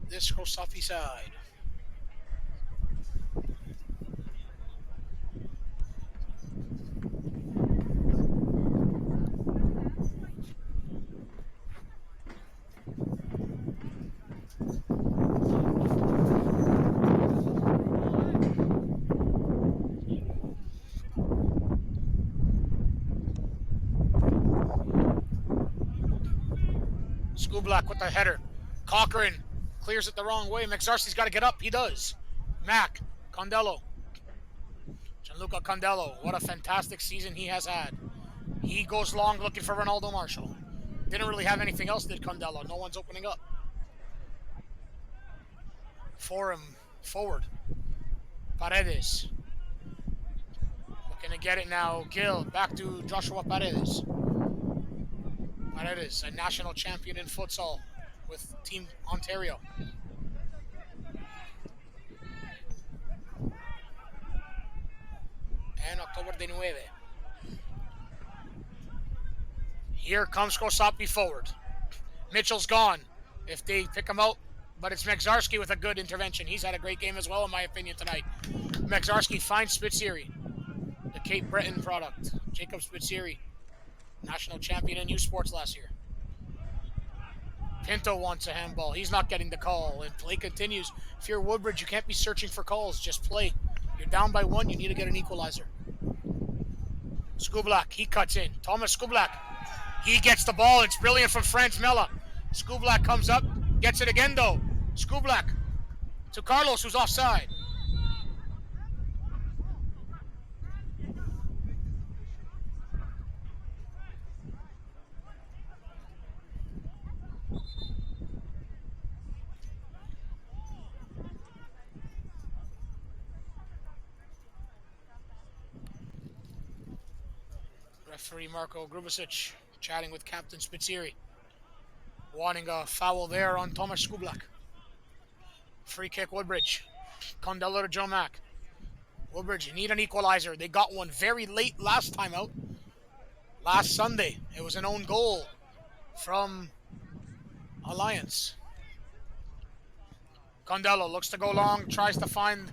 this Scrosoppi side. Skublak with the header. Cochran clears it the wrong way. Mexarsi's got to get up. He does. Mack. Condello. Gianluca Condello. What a fantastic season he has had. He goes long looking for Ronaldo Marshall. Didn't really have anything else, did Condello. No one's opening up for him. Forward. Paredes. Gonna get it now. Gil back to Joshua Paredes. Paredes, a national champion in futsal with Team Ontario. And October de Nueve. Here comes Scrosoppi forward. Mitchell's gone. If they pick him out, but it's Mekzarski with a good intervention. He's had a great game as well, in my opinion, tonight. Mekzarski finds Spitzeri, the Cape Breton product. Jacob Spitzeri, national champion in U Sports last year. Pinto wants a handball. He's not getting the call, and play continues. If you're Woodbridge, you can't be searching for calls. Just play. You're down by 1. You need to get an equalizer. Skublak, he cuts in. Thomas Skublak, he gets the ball. It's brilliant from Franz Mella. Skublak comes up, gets it again though. Skublak to Carlos, who's offside. Referee Marco Grubasic chatting with Captain Spitzeri, wanting a foul there on Thomas Skublak. Free kick Woodbridge. Condello to Joe Mack. Woodbridge, you need an equalizer. They got one very late last time out. Last Sunday, it was an own goal from Alliance. Condello looks to go long, tries to find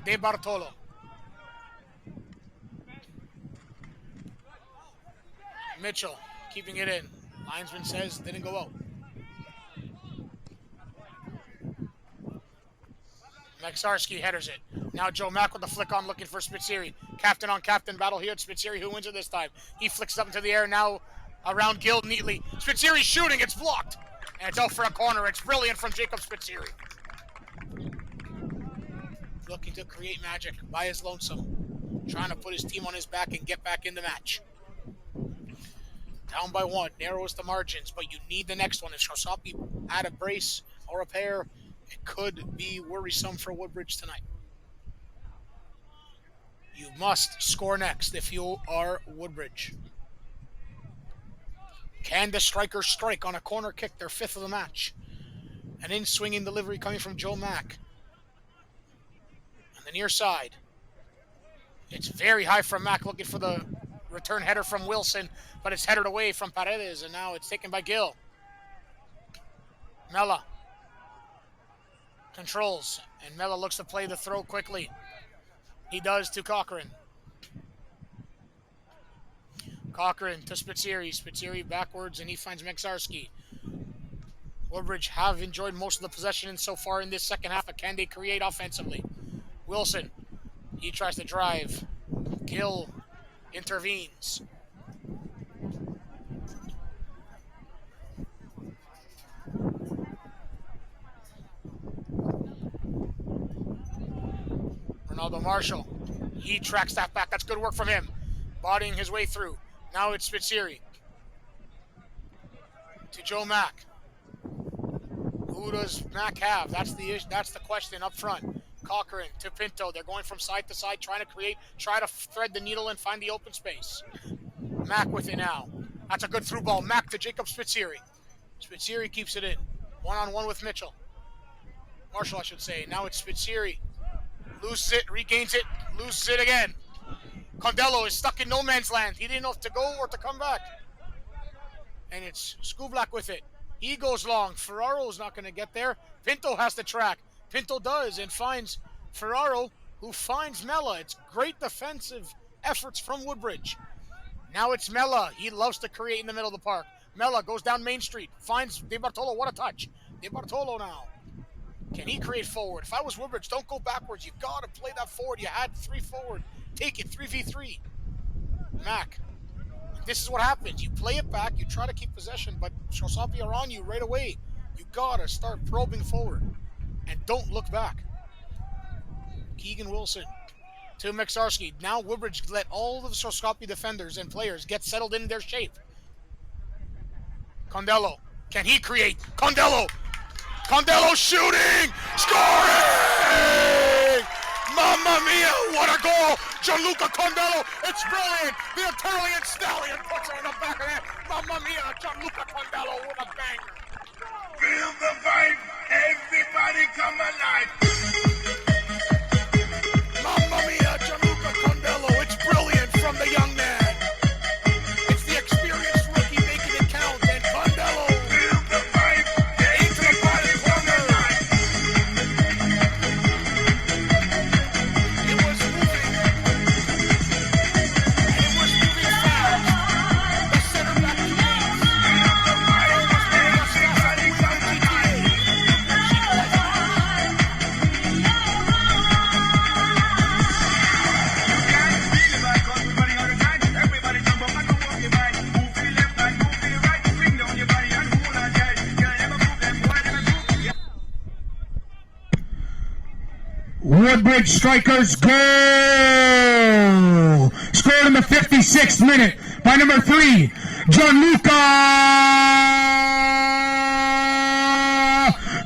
De Bartolo. Mitchell keeping it in. Linesman says didn't go out. Mekzarski headers it. Now Joe Mack with the flick on looking for Spitzeri. Captain on captain battle here at Spitzeri. Who wins it this time? He flicks it up into the air now around Gill neatly. Spitzeri shooting. It's blocked. And it's out for a corner. It's brilliant from Jacob Spitzeri. Looking to create magic by his lonesome. Trying to put his team on his back and get back in the match. Down by 1, narrows the margins, but you need the next one. If Scrosoppi had a brace or a pair, it could be worrisome for Woodbridge tonight. You must score next if you are Woodbridge. Can the strikers strike on a corner kick, their 5th of the match? An in-swinging delivery coming from Joe Mack. On the near side. It's very high from Mack, looking for the return header from Wilson, but it's headed away from Paredes, and now it's taken by Gill. Mella controls, and Mella looks to play the throw quickly. He does to Cochran. Cochran to Spitzeri. Spitzeri backwards, and he finds Mekzarski. Woodbridge have enjoyed most of the possession so far in this second half, but can they create offensively? Wilson, he tries to drive. Gill intervenes. Ronaldo Marshall, he tracks that back. That's good work from him. Bodying his way through. Now it's Spitzeri. To Joe Mack. Who does Mack have? That's the question up front. Cochran to Pinto. They're going from side to side, try to thread the needle and find the open space. Mack with it now. That's a good through ball. Mack to Jacob Spitzeri. Spitzeri keeps it in. One-on-one with Mitchell. Marshall, I should say. Now it's Spitzeri. Loses it, regains it, loses it again. Condello is stuck in no man's land. He didn't know if to go or to come back. And it's Skublak with it. He goes long. Ferraro's not going to get there. Pinto has to track. Pinto does and finds Ferraro, who finds Mella. It's great defensive efforts from Woodbridge. Now it's Mella. He loves to create in the middle of the park. Mella goes down Main Street, finds De Bartolo. What a touch. De Bartolo now. Can he create forward? If I was Woodbridge, don't go backwards. You've got to play that forward. You had 3 forward. Take it, 3v3. Mack. This is what happens. You play it back. You try to keep possession, but Scrosoppi are on you right away. You got to start probing forward. And don't look back. Keegan Wilson to Mekzarski. Now Woodbridge let all of the Scrosoppi defenders and players get settled in their shape. Condello. Can he create? Condello shooting! Scoring! Mamma mia, what a goal! Gianluca Condello, it's brilliant! The Italian stallion puts it on the back of that. Mamma mia, Gianluca Condello, what a banger! Feel the vibe, everybody come alive. Mamma mia, Gianluca Condello, it's brilliant from the young man. It's the experienced rookie making it count, and Condello Feel the vibe, everybody come alive. It was moving. And it was moving fast. The center back to Leeds. Everybody come alive. Feel the vibe, 'cause we're running out of time. Everybody jump up and go walk your bike. Move to the left and move to the right. Bring down your body and hold on tight. Girl, never move them, boy, never move. Woodbridge Strikers goal! Scored in the 56th minute by number 3, Gianluca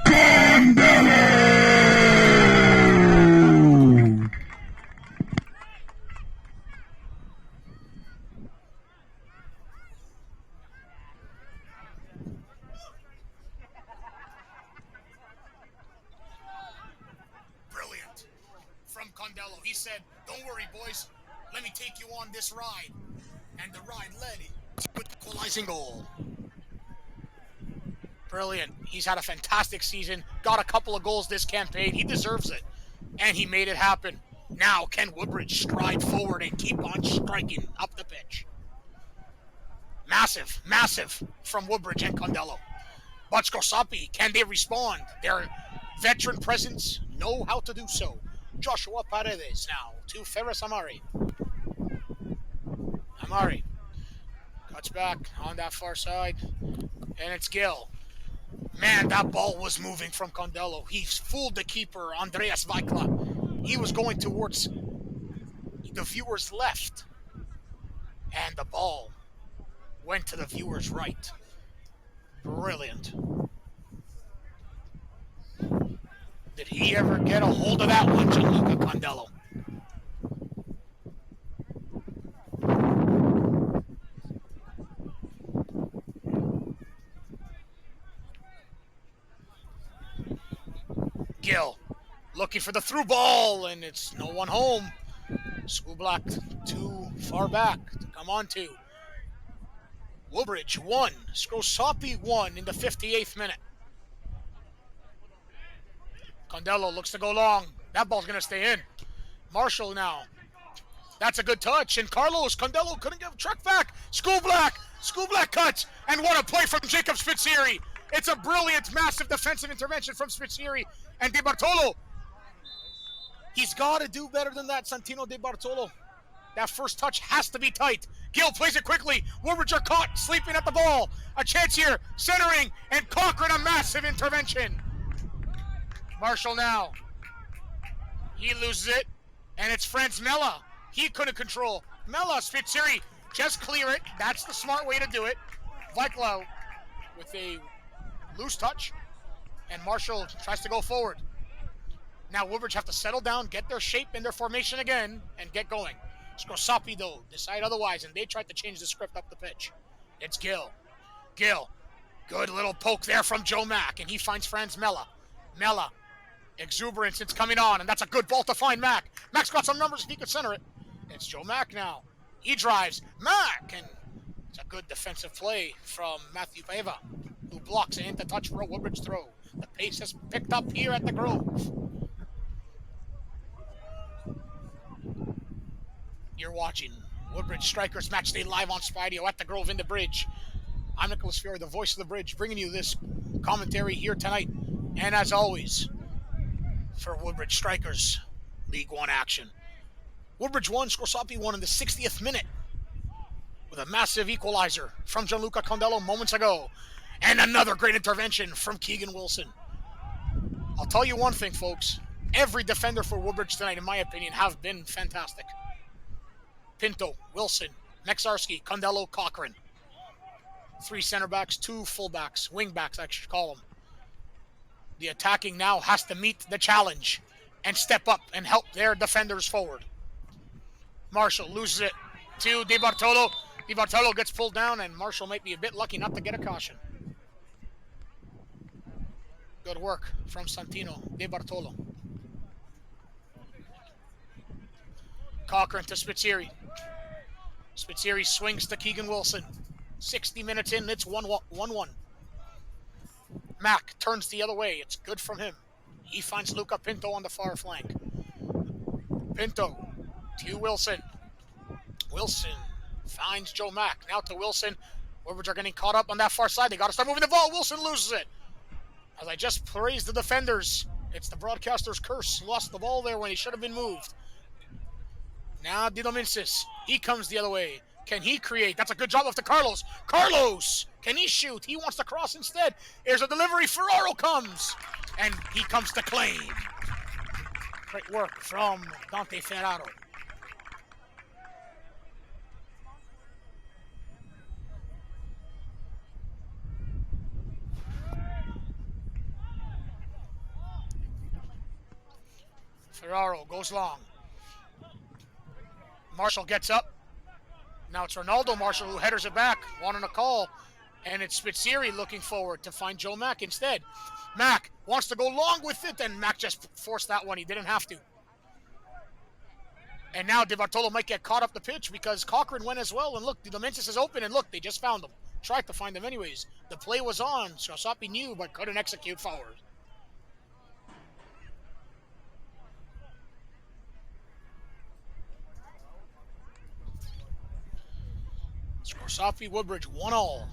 Condello! Brilliant. From Condello, he said, "Don't worry, boys. Let me take you on this ride." And the ride led to the equalizing goal. Brilliant. He's had a fantastic season. Got a couple of goals this campaign. He deserves it. And he made it happen. Now, can Woodbridge stride forward and keep on striking up the pitch? Massive, massive from Woodbridge and Condello. But Scrosoppi, can they respond? Their veteran presence know how to do so. Joshua Paredes now to Ferris Amari. Amari cuts back on that far side, and it's Gill. Man, that ball was moving from Condello. He fooled the keeper, Andreas Weikla. He was going towards the viewer's left, and the ball went to the viewer's right. Brilliant. Did he ever get a hold of that one, Gianluca Condello? Gill looking for the through ball, and it's no one home. Schoolblack too far back to come on to. Woodbridge 1, Scrosoppi 1 in the 58th minute. Condello looks to go long. That ball's going to stay in. Marshall now. That's a good touch. And Carlos, Condello couldn't give a truck back. Schoolblack cuts. And what a play from Jacob Spitzieri. It's a brilliant, massive defensive intervention from Spitzieri. And De Bartolo. He's got to do better than that, Santino De Bartolo. That first touch has to be tight. Gill plays it quickly. Woodbridge are caught sleeping at the ball. A chance here, centering, and Cochran, a massive intervention. Marshall now. He loses it, and it's Franz Mella. He couldn't control. Mella, Spitzieri, just clear it. That's the smart way to do it. Weikla with a loose touch, and Marshall tries to go forward. Now Woodbridge have to settle down, get their shape and their formation again, and get going. Scrosoppi, though, decide otherwise, and they tried to change the script up the pitch. It's Gill. Gill. Good little poke there from Joe Mack, and he finds Franz Mella. Mella. Exuberance, it's coming on, and that's a good ball to find Mack. Mack's got some numbers if he could center it. It's Joe Mack now. He drives. Mack! And it's a good defensive play from Matthew Paiva, who blocks it into touch for a Woodbridge throw. The pace has picked up here at the Grove. You're watching Woodbridge Strikers Match Day live on Spideo at the Grove in the Bridge. I'm Nicholas Fiore, the voice of the Bridge, bringing you this commentary here tonight. And as always, for Woodbridge Strikers League One action. Woodbridge 1, Scrosoppi 1 in the 60th minute with a massive equalizer from Gianluca Condello moments ago. And another great intervention from Keegan Wilson. I'll tell you one thing, folks. Every defender for Woodbridge tonight, in my opinion, have been fantastic. Pinto, Wilson, Mexarski, Condello, Cochran. 3 center backs, 2 fullbacks, wing backs, I should call them. The attacking now has to meet the challenge. and step up and help their defenders forward. Marshall loses it to DiBartolo. DiBartolo gets pulled down, and Marshall might be a bit lucky not to get a caution. Good work from Santino. DiBartolo. Cochran to Spitzieri. Spitzieri swings to Keegan Wilson. 60 minutes in, it's 1-1. Mack turns the other way. It's good from him. He finds Luca Pinto on the far flank. Pinto to Wilson. Wilson finds Joe Mack. Now to Wilson. Woodbridge are getting caught up on that far side. They got to start moving the ball. Wilson loses it. As I just praised the defenders, it's the broadcaster's curse. Lost the ball there when he should have been moved. Now Didominsis. He comes the other way. Can he create? That's a good job of to Carlos. Carlos! Can he shoot? He wants to cross instead. Here's a delivery. Ferraro comes. And he comes to claim. Great work from Dante Ferraro. Ferraro goes long. Marshall gets up. Now it's Ronaldo Marshall who headers it back, wanting a call. And it's Spitzieri looking forward to find Joe Mack instead. Mack wants to go long with it, and Mack just forced that one. He didn't have to. And now DiBartolo might get caught up the pitch because Cochran went as well. And look, the Mensis is open, and look, they just found him. Tried to find him anyways. The play was on. Scrosoppi knew, but couldn't execute forward. Scrosoppi, Woodbridge, 1-1.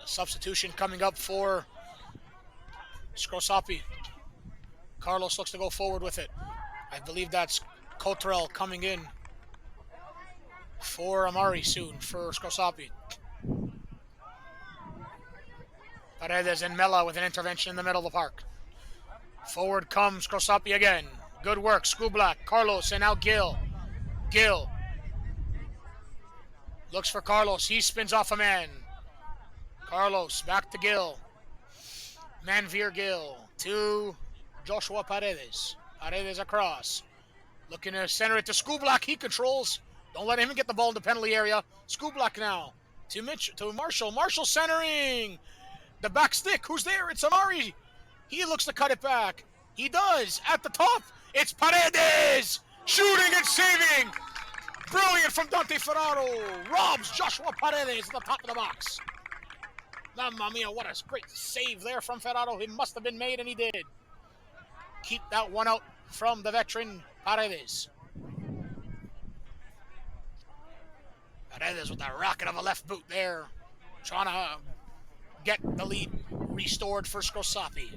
Substitution coming up for Scrosoppi. Carlos looks to go forward with it. I believe that's Cottrell coming in for Amari soon for Scrosoppi. Paredes and Mella with an intervention in the middle of the park. Forward comes Scrosoppi again. Good work. Skublak, Carlos, and now Gil. Gil looks for Carlos. He spins off a man. Carlos back to Gil. Manveer Gil to Joshua Paredes. Paredes across. Looking to center it to Skublak. He controls. Don't let him get the ball in the penalty area. Skublak now to Marshall. Marshall centering. The back stick. Who's there? It's Amari. He looks to cut it back. He does. At the top, it's Paredes. Shooting and saving. Brilliant from Dante Ferraro. Robs Joshua Paredes at the top of the box. Mamma mia, what a great save there from Ferraro. He must have been made, and he did. Keep that one out from the veteran Paredes. Paredes with that rocket of a left boot there. Trying to get the lead restored for Scrosoppi.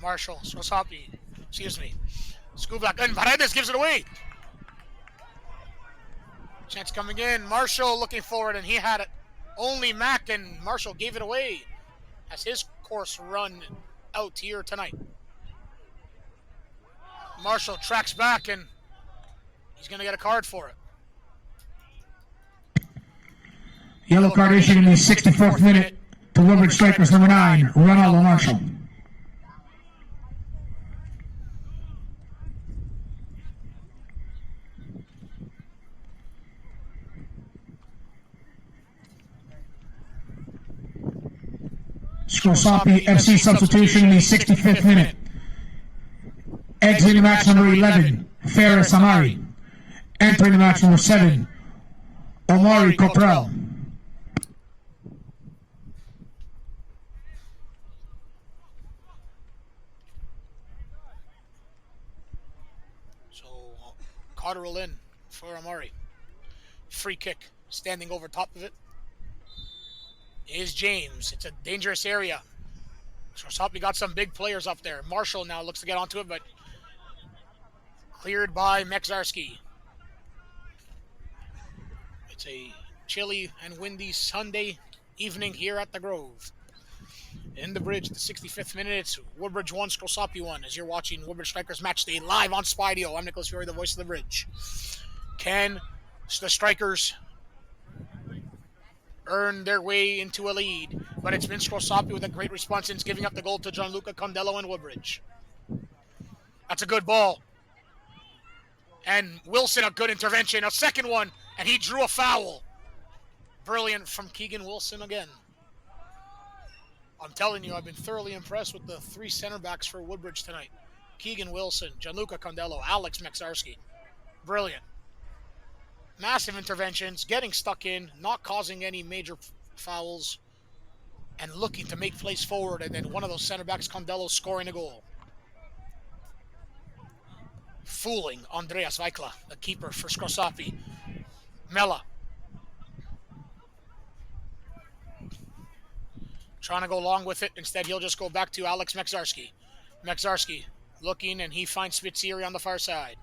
Marshall, Scrosoppi, excuse me. Skublak, and Paredes gives it away. Chance coming in. Marshall looking forward, and he had it. Only Mack, and Marshall gave it away as his course run out here tonight. Marshall tracks back, and he's going to get a card for it. Yellow card issued in the 64th minute to Woodbridge strikers number 9, Ronaldo Marshall. Scrosoppi FC substitution in the 65th minute. Exiting match number 11, Ferris Amari. Entering the match number 7, Omari Cottrell. So Cottrell in for Amari. Free kick, standing over top of it is James. It's a dangerous area. Scrosoppi got some big players up there. Marshall now looks to get onto it, but cleared by Mekzarski. It's a chilly and windy Sunday evening here at the Grove. In the bridge, the 65th minute, it's Woodbridge 1, Scrosoppi 1. As you're watching Woodbridge Strikers Match Day live on Spideo, I'm Nicholas Fury, the voice of the bridge. Can the Strikers earn their way into a lead? But it's been Scrosoppi with a great response since giving up the goal to Gianluca Condello and Woodbridge. That's a good ball. And Wilson, a good intervention. A second one, and he drew a foul. Brilliant from Keegan Wilson again. I'm telling you, I've been thoroughly impressed with the three center backs for Woodbridge tonight. Keegan Wilson, Gianluca Condello, Alex Mexarski. Brilliant. Massive interventions, getting stuck in, not causing any major fouls, and looking to make plays forward, and then one of those center backs, Condello, scoring a goal. Fooling Andreas Weikla, the keeper for Scrosoppi. Mella. Trying to go along with it. Instead, he'll just go back to Alex Mexarski. Mexarski looking, and he finds Spitzieri on the far side.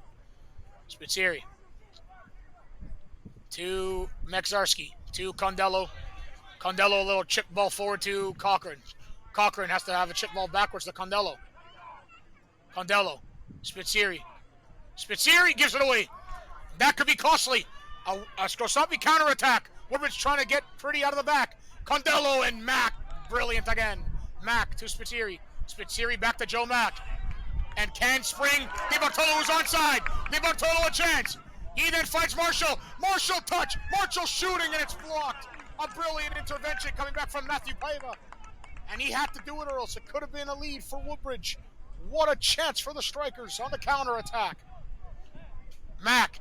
Spitzieri to Mexarski, to Condello. Condello, a little chip ball forward to Cochran. Cochran has to have a chip ball backwards to Condello. Condello, Spitzieri. Spitzieri gives it away. That could be costly. A Scrosoppi counterattack. Woodbridge trying to get pretty out of the back. Condello and Mack. Brilliant again. Mack to Spitzieri. Spitzieri back to Joe Mack. And can spring. Di Bartolo is onside. Di Bartolo a chance. He then fights Marshall. Marshall touch. Marshall shooting, and it's blocked. A brilliant intervention coming back from Matthew Paiva. And he had to do it or else it could have been a lead for Woodbridge. What a chance for the Strikers on the counterattack. Mack.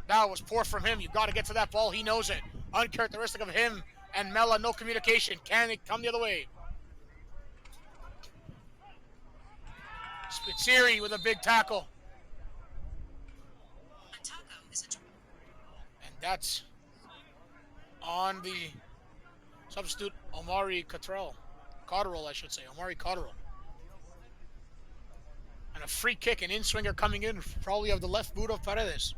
That was poor from him. You've got to get to that ball. He knows it. Uncharacteristic of him and Mella, no communication. Can it come the other way? Spitzieri with a big tackle. And that's on the substitute Omari Cottrell. Cotterill, I should say. Omari Cotterill. And a free kick, an in-swinger coming in, probably of the left boot of Paredes.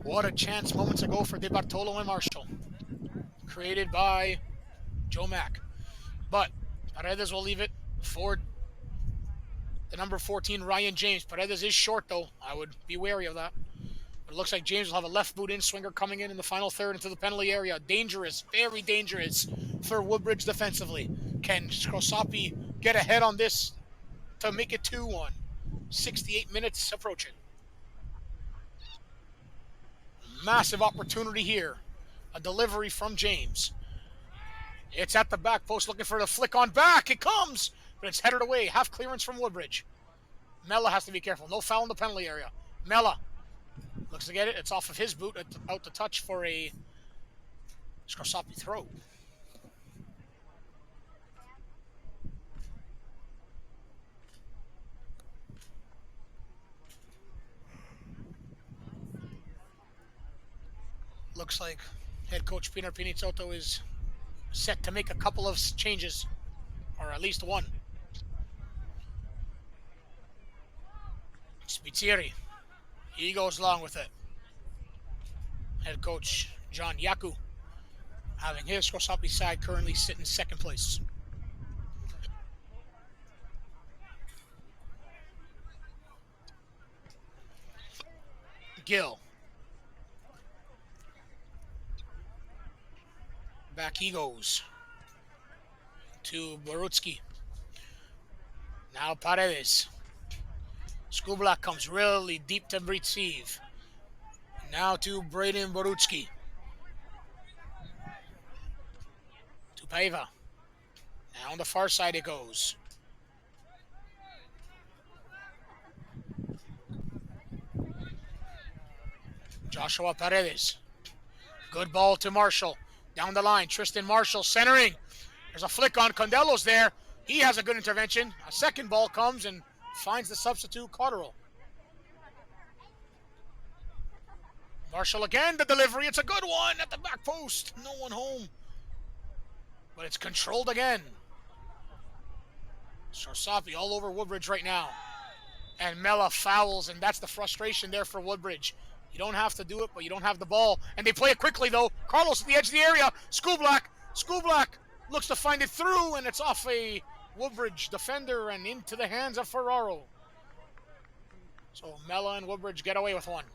What a chance moments ago for Di Bartolo and Marshall. Created by Joe Mack. But Paredes will leave it for the number 14, Ryan James. Paredes is short, though. I would be wary of that. But it looks like James will have a left boot in-swinger coming in the final third into the penalty area. Dangerous, very dangerous for Woodbridge defensively. Can Scrosoppi get ahead on this to make it 2-1? 68 minutes approaching. Massive opportunity here. A delivery from James. It's at the back post looking for the flick on back. It comes, but it's headed away. Half clearance from Woodbridge. Mella has to be careful. No foul in the penalty area. Mella looks to get it. It's off of his boot, out to touch for a Scrosoppi throw. Looks like head coach Pinar Pinizzotto is set to make a couple of changes, or at least one. Spitzieri, he goes along with it. Head coach John Yaku having his Scrosoppi side currently sit in second place. Gill. Back he goes to Borutsky. Now Paredes. Skublak comes really deep to receive. Now to Braden Borutsky. To Paiva. Now on the far side it goes. Joshua Paredes. Good ball to Marshall. Down the line, Tristan Marshall centering. There's a flick on. Condello's there. He has a good intervention. A second ball comes and finds the substitute, Cotterill. Marshall again, the delivery. It's a good one at the back post. No one home. But it's controlled again. Scrosoppi all over Woodbridge right now. And Mella fouls, and that's the frustration there for Woodbridge. You don't have to do it, but you don't have the ball. And they play it quickly, though. Carlos at the edge of the area. Schoolblack looks to find it through, and it's off a Woodbridge defender and into the hands of Ferraro. So Mela and Woodbridge get away with one.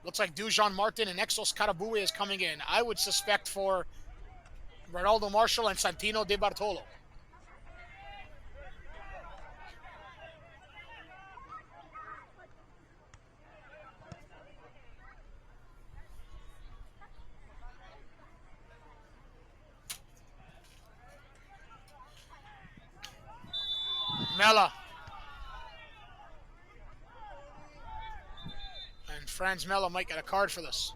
Looks like Dujon Martin and Exos Carabue is coming in. I would suspect for Ronaldo Marshall and Santino De Bartolo. Mela. And Franz Mela might get a card for this.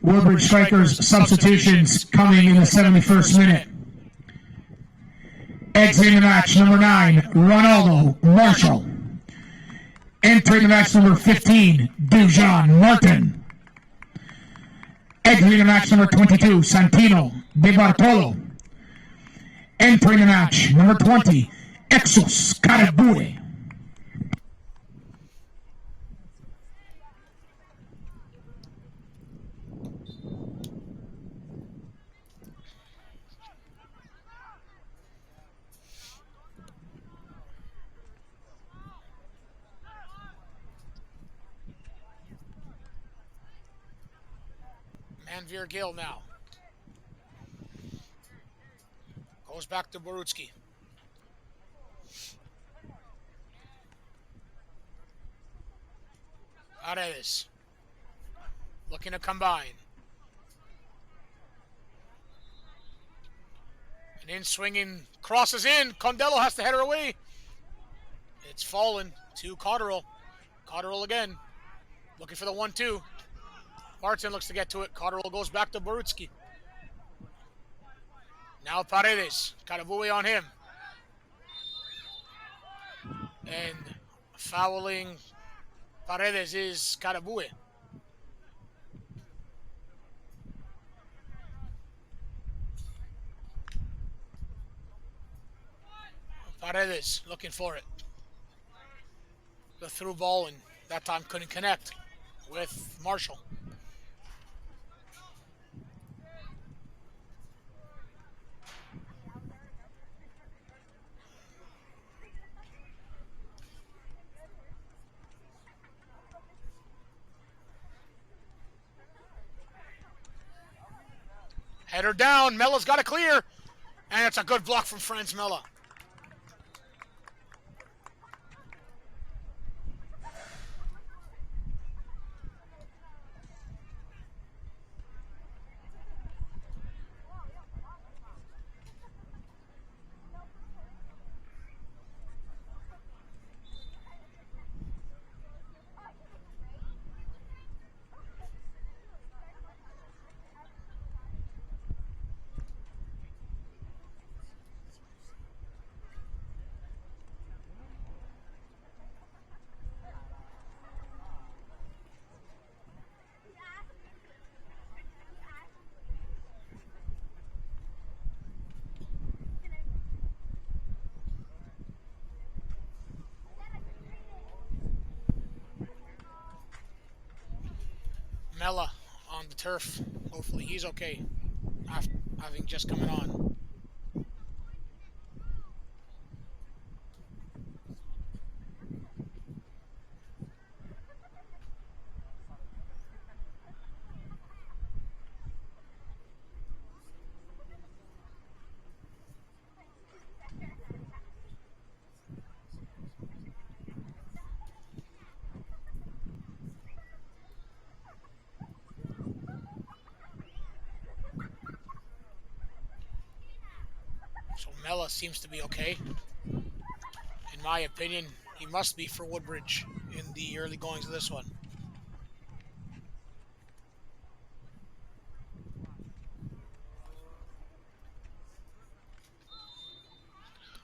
Woodbridge strikers substitutions coming in the 71st minute. Exiting the match, number 9, Ronaldo Marshall. Entering the match, number 15, Dujon Martin. Exiting the match, number 22, Santino De Bartolo. Entering the match, number 20, Exos Carabue. Manveer Gill now. Goes back to Borutsky. Paredes. Looking to combine. And in swinging, crosses in. Condello has to head her away. It's fallen to Cotterill. Cotterill again. Looking for the 1-2. Martin looks to get to it. Cotterill goes back to Borutsky. Now Paredes. Carabue on him. And fouling Paredes is Carabue. Paredes looking for it. The through ball, and that time couldn't connect with Marshall. Header down. Mela's got to clear. And it's a good block from Franz Mela. Mela on the turf. Hopefully he's okay after having just coming on. So Mela seems to be okay. In my opinion, he must be for Woodbridge in the early goings of this one.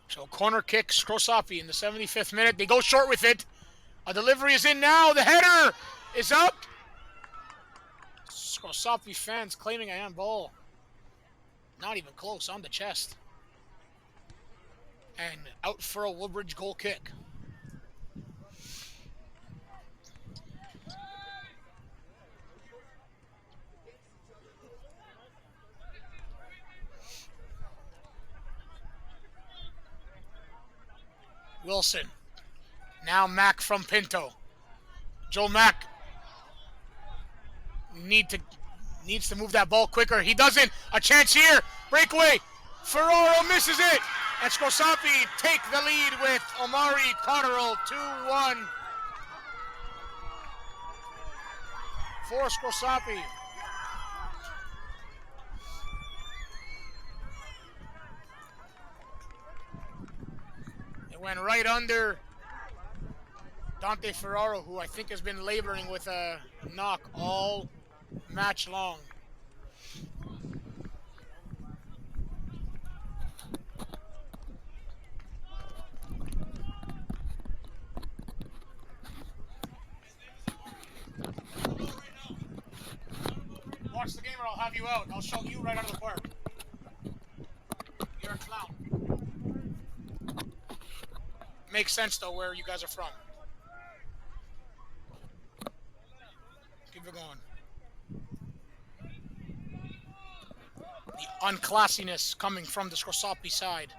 So corner kick, Scrosoppi in the 75th minute. They go short with it. A delivery is in now. The header is up. Scrosoppi fans claiming a handball. Not even close, on the chest. And out for a Woodbridge goal kick. Wilson. Now Mack from Pinto. Joe Mack needs to move that ball quicker. He doesn't. A chance here. Breakaway. Ferraro misses it. And Scrosoppi take the lead with Omari Cotterill. 2-1 for Scrosoppi. It went right under Dante Ferraro, who I think has been laboring with a knock all match long. Watch the game or I'll have you out. I'll show you right out of the park. You're a clown. Makes sense though where you guys are from. Keep it going. The unclassiness coming from the Scrosoppi side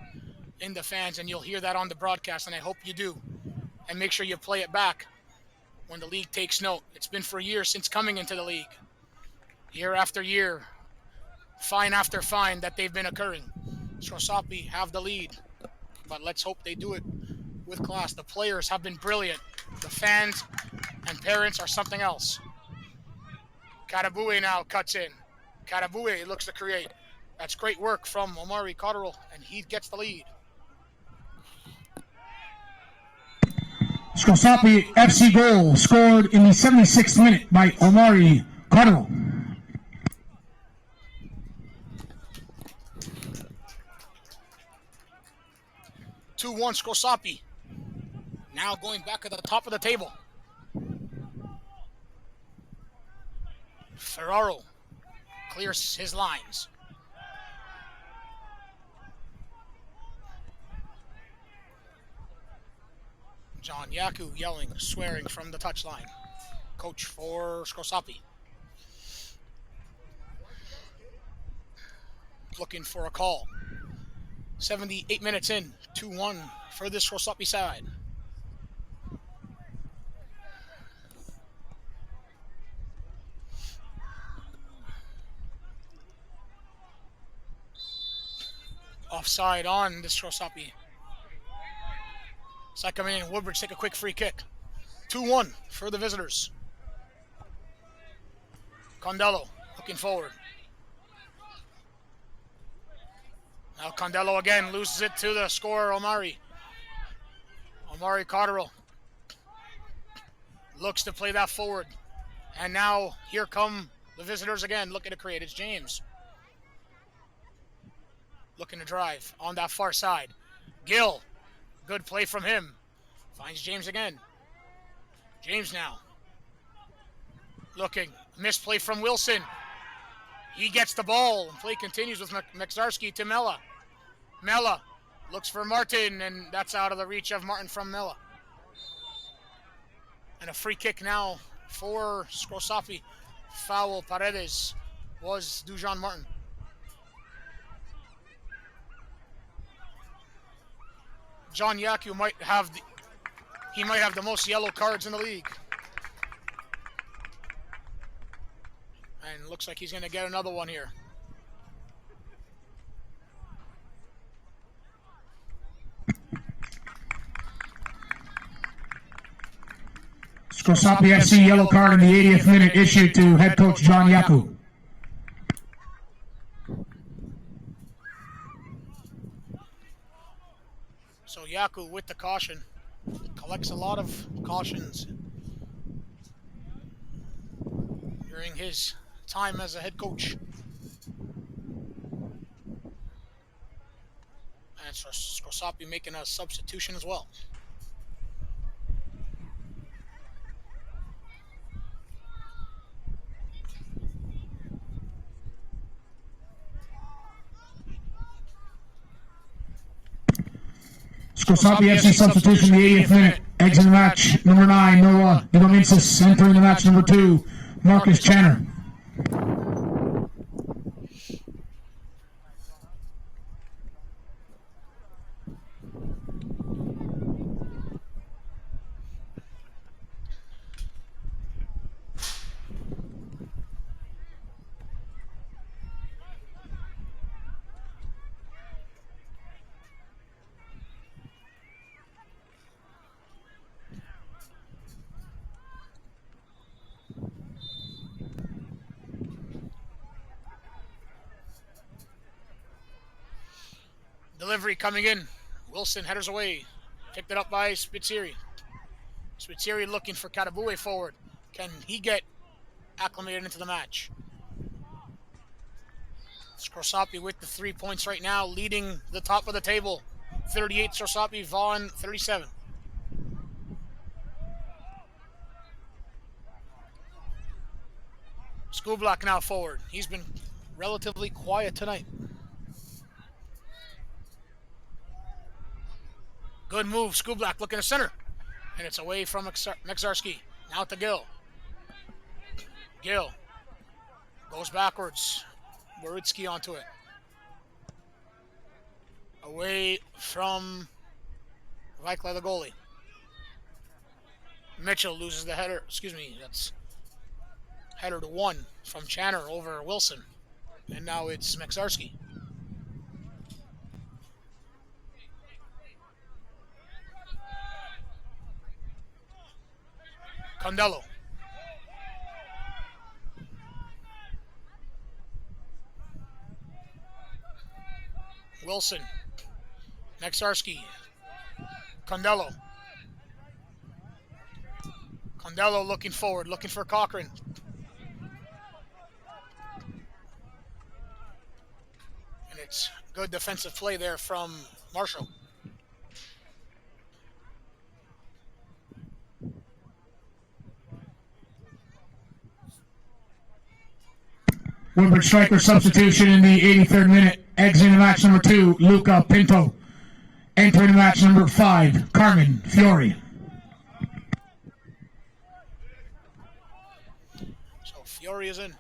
in the fans, and you'll hear that on the broadcast, and I hope you do. And make sure you play it back when the league takes note. It's been for years since coming into the league. Year after year, fine after fine that they've been occurring. Scrosoppi have the lead, but let's hope they do it with class. The players have been brilliant. The fans and parents are something else. Karabue now cuts in. Karabue looks to create. That's great work from Omari Cotterill, and he gets the lead. Scrosoppi FC goal scored in the 76th minute by Omari Cotterill. Two-one Scrosoppi. Now going back at the top of the table. Ferraro clears his lines. John Yaku yelling, swearing from the touchline. Coach for Scrosoppi. Looking for a call. 78 minutes in, 2-1 for this Scrosoppi side. Offside on this Scrosoppi. Side coming in, Woodbridge take a quick free kick. 2-1 for the visitors. Condello looking forward. Now Condello again loses it to the scorer, Omari. Omari Cotterill looks to play that forward. And now here come the visitors again, looking to create. It's James. Looking to drive on that far side. Gill, good play from him. Finds James again. James now. Looking, misplay from Wilson. He gets the ball, and play continues with Mexarski to Mella. Mella looks for Martin, and that's out of the reach of Martin from Mella. And a free kick now for Scrosoppi. Foul Paredes was Dujan Martin. John Yaku might have the most yellow cards in the league. And looks like he's going to get another one here. Scrosoppi FC yellow card in the 80th minute issued to head coach John Yaku. So Yaku with the caution. Collects a lot of cautions during his time as a head coach. And Scrosoppi making a substitution as well. Scrosoppi FC substitution in the 80th minute. Eggs in the match, number 9, Noah Igominsis. Entering the match, number 2, Marcus Channer. Delivery coming in. Wilson headers away. Picked it up by Spitzieri. Spitzieri looking for Katabue forward. Can he get acclimated into the match? Scrosoppi with the 3 points right now, leading the top of the table. 38 Scrosoppi, Vaughn 37. Skublock now forward. He's been relatively quiet tonight. Good move, Skublock looking to center. And it's away from Mexarski. Now to Gill. Gill goes backwards. Boritsky onto it. Away from Vikla, the goalie. Mitchell loses the header. Excuse me, that's header to 1 from Channer over Wilson. And now it's Mexarski. Condello. Wilson. Mexarski. Condello. Condello looking forward, looking for Cochran. And it's good defensive play there from Marshall. Woodbridge striker substitution in the 83rd minute. Exiting the match, number 2, Luca Pinto. Entering the match, number 5, Carmen Fiore. So Fiore is in.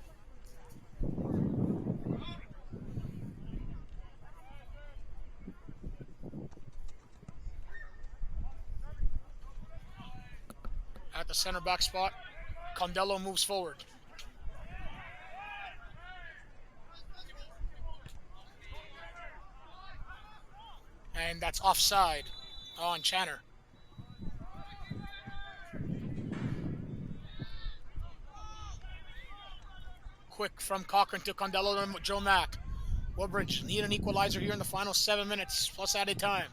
At the center back spot, Condello moves forward. And that's offside on Channer. Quick from Cochran to Condello and Joe Mack. Woodbridge need an equalizer here in the final 7 minutes plus added time.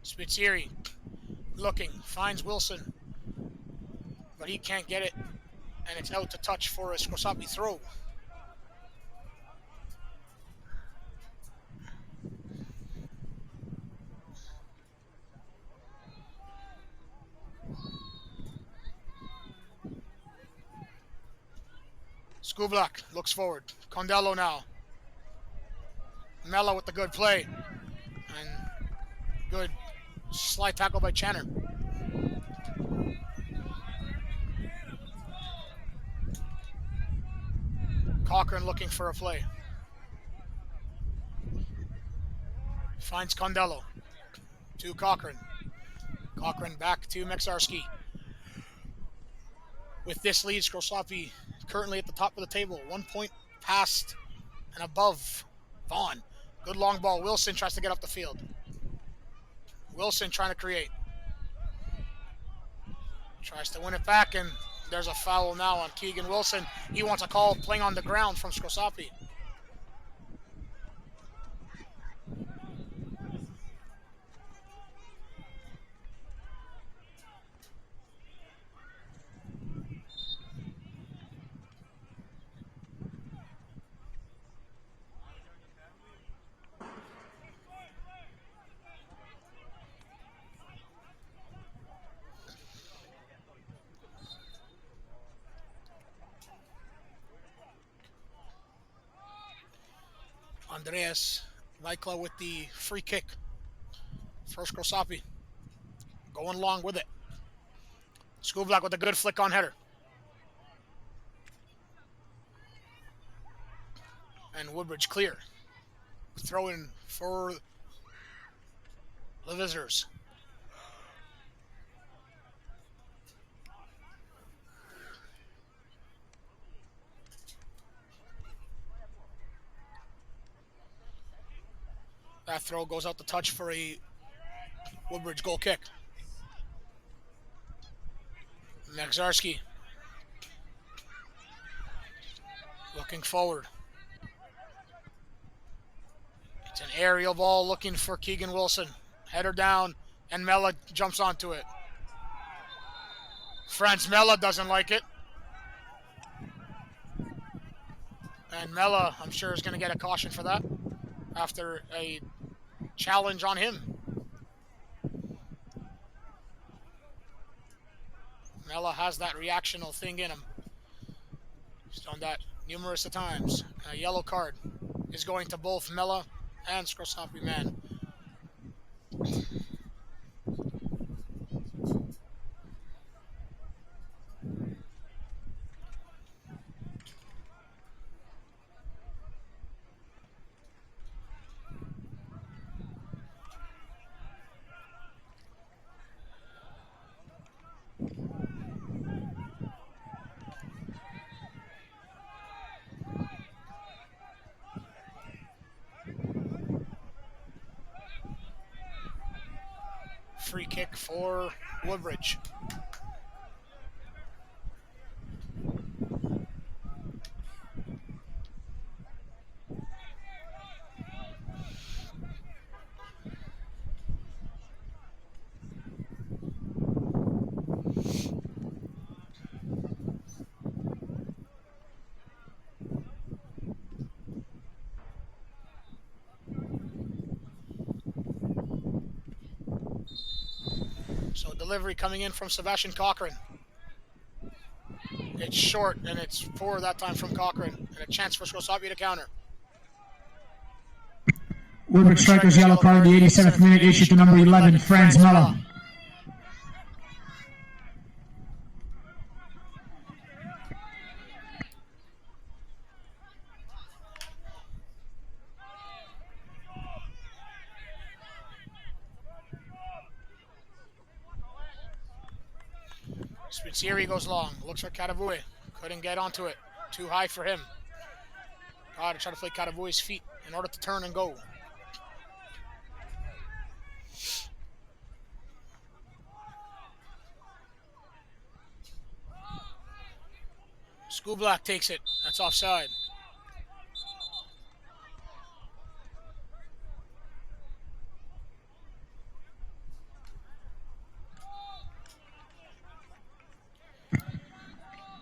Spitzieri looking, finds Wilson. But he can't get it, and it's out to touch for a Scrosoppi throw. Skublock looks forward. Condello now. Mello with the good play. And good slide tackle by Channer. Cochran looking for a play. Finds Condello. To Cochran. Cochran back to Mexarski. With this lead, Scrosoppi currently at the top of the table. 1 point past and above Vaughn. Good long ball. Wilson tries to get up the field. Wilson trying to create. Tries to win it back, and there's a foul now on Keegan Wilson. He wants a call playing on the ground from Scrosoppi. Andreas Laikla with the free kick for Scrosoppi. Going along with it. Skubak with a good flick on header. And Woodbridge clear. Throw in for the visitors. That throw goes out the touch for a Woodbridge goal kick. Megzarski looking forward. It's an aerial ball looking for Keegan Wilson. Header down, and Mella jumps onto it. Franz Mella doesn't like it. And Mella, I'm sure, is going to get a caution for that after a challenge on him. Mella has that reactional thing in him. He's done that numerous of times. A yellow card is going to both Mella and Scrosoppi man. Free kick for Woodbridge. So delivery coming in from Sebastian Cochran. It's short, and it's poor that time from Cochran. And a chance for Scrosoppi to counter. Woodbridge strikers yellow card, the 87th minute, issued to number 11, Franz Mella. Spitzieri goes long, looks for Kadavue. Couldn't get onto it. Too high for him. Got to try to play Kadavue's feet in order to turn and go. Skubak takes it. That's offside.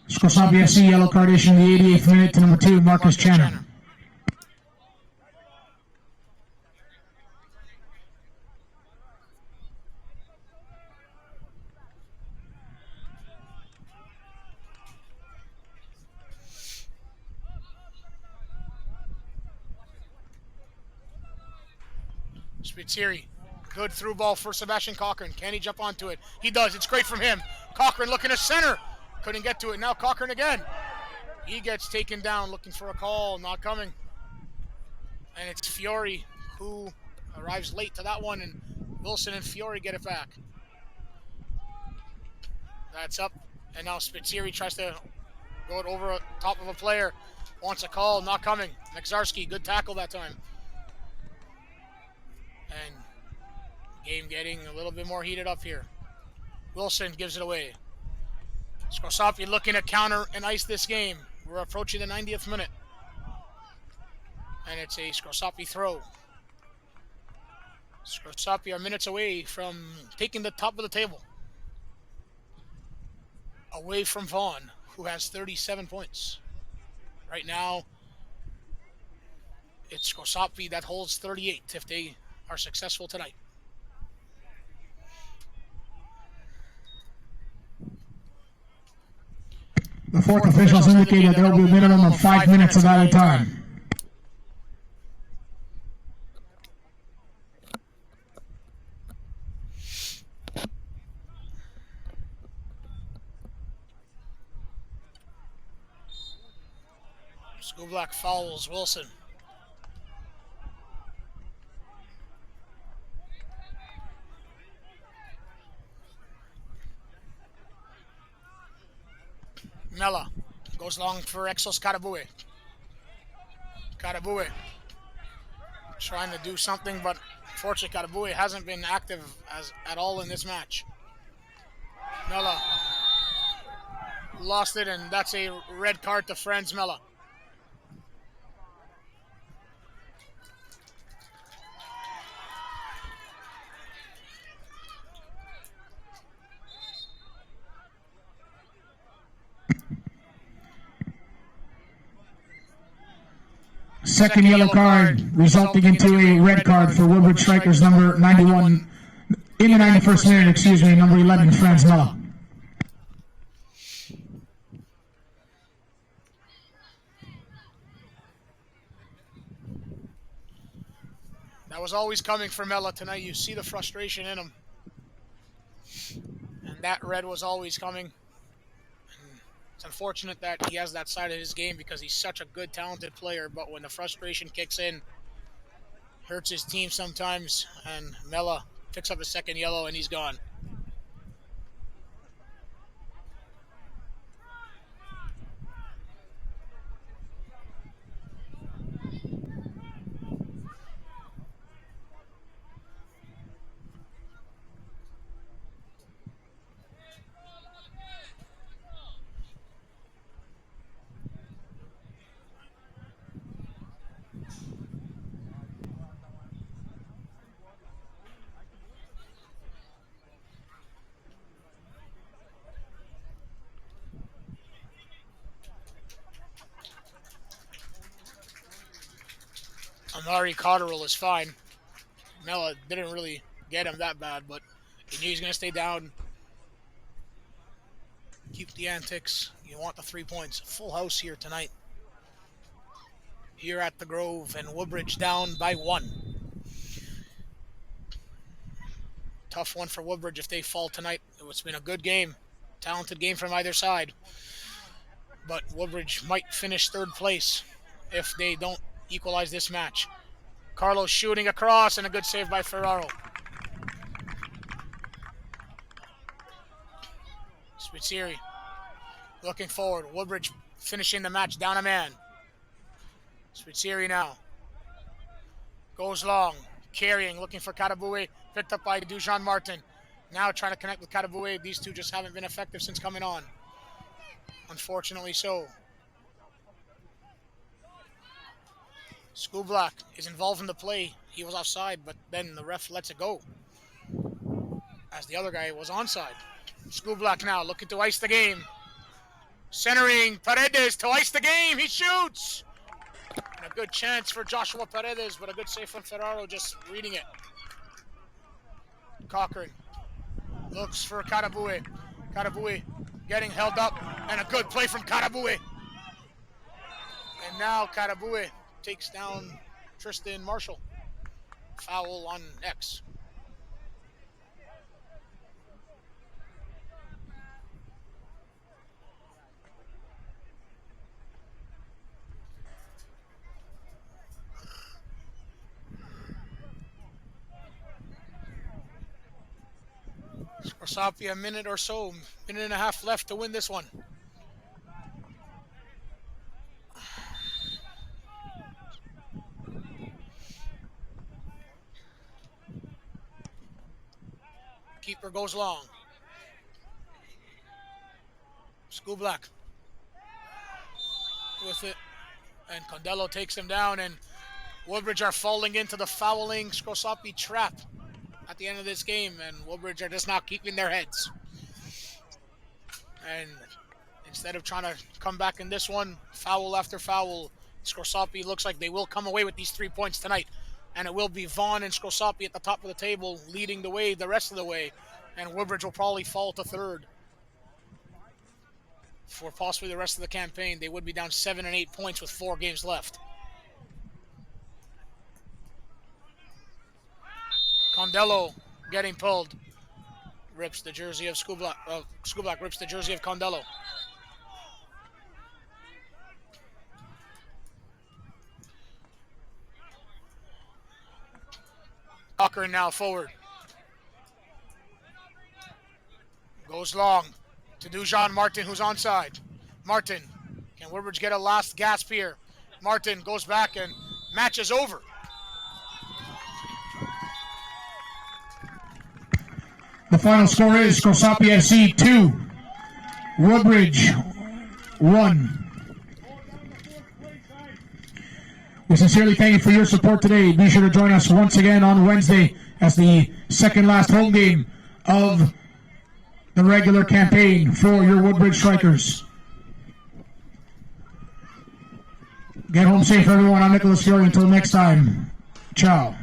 Scrosoppi FC yellow card issued in the 88th minute to number 2, Marcus Channer. Spitzieri, good through ball for Sebastian Cochran. Can he jump onto it? He does. It's great from him. Cochran looking to center. Couldn't get to it. Now Cochran again. He gets taken down, looking for a call, not coming. And it's Fiore who arrives late to that one, and Wilson and Fiore get it back. That's up, and now Spitzieri tries to go it over top of a player. Wants a call, not coming. Megzarski, good tackle that time. And game getting a little bit more heated up here. Wilson gives it away. Scrosoppi looking to counter and ice this game. We're approaching the 90th minute. And it's a Scrosoppi throw. Scrosoppi are minutes away from taking the top of the table. Away from Vaughan, who has 37 points. Right now, it's Scrosoppi that holds 38 if they are successful tonight. The fourth officials indicated there will be a minimum of 5 minutes of added time. School Black fouls Wilson. Mella goes long for Exos Karabue. Karabue trying to do something, but unfortunately Karabue hasn't been active at all in this match. Mella lost it, and that's a red card to Franz Mella. Second yellow card, resulting into a red card for Woodbridge strikers number 91, in the 91st minute, number 11, Franz Mella. That was always coming for Mella tonight. You see the frustration in him. And that red was always coming. It's unfortunate that he has that side of his game because he's such a good, talented player, but when the frustration kicks in, hurts his team sometimes, and Mella picks up a second yellow and he's gone. Amari Cotterill is fine. Mella didn't really get him that bad, but he knew he's going to stay down. Keep the antics. You want the 3 points. Full house here tonight. Here at the Grove, and Woodbridge down by 1. Tough one for Woodbridge if they fall tonight. It's been a good game. Talented game from either side. But Woodbridge might finish third place if they don't equalize this match. Carlos shooting across, and a good save by Ferraro. Spitzeri looking forward. Woodbridge finishing the match down a man. Spitzeri now goes long, carrying, looking for Karabue, picked up by Dujan Martin. Now trying to connect with Karabue. These two just haven't been effective since coming on. Unfortunately so. School Black is involved in the play. He was offside, but then the ref lets it go, as the other guy was onside. School Black now looking to ice the game. Centering Paredes to ice the game. He shoots. And a good chance for Joshua Paredes, but a good save from Ferraro, just reading it. Cochran looks for Karabue. Karabue getting held up, and a good play from Karabue. And now Karabue takes down Tristan Marshall. Foul on X. Scrosoppi a minute or so, minute and a half left to win this one. Keeper goes long. School Black with it, and Condello takes him down, and Woodbridge are falling into the fouling Scrosoppi trap at the end of this game, and Woodbridge are just not keeping their heads. And instead of trying to come back in this one, foul after foul, Scrosoppi looks like they will come away with these 3 points tonight. And it will be Vaughn and Scrosoppi at the top of the table leading the way the rest of the way. And Woodbridge will probably fall to third for possibly the rest of the campaign. They would be down 7 and 8 points with 4 games left. Condello getting pulled. Rips the jersey of School Black. School Black rips the jersey of Condello. Walker now forward. Goes long to Dujon Martin, who's onside. Martin, can Woodbridge get a last gasp here? Martin goes back and match is over. The final score is Scrosoppi FC 2, Woodbridge 1. We sincerely thank you for your support today. Be sure to join us once again on Wednesday as the second last home game of the regular campaign for your Woodbridge Strikers. Get home safe, everyone. I'm Nicholas Fiore. Until next time, ciao.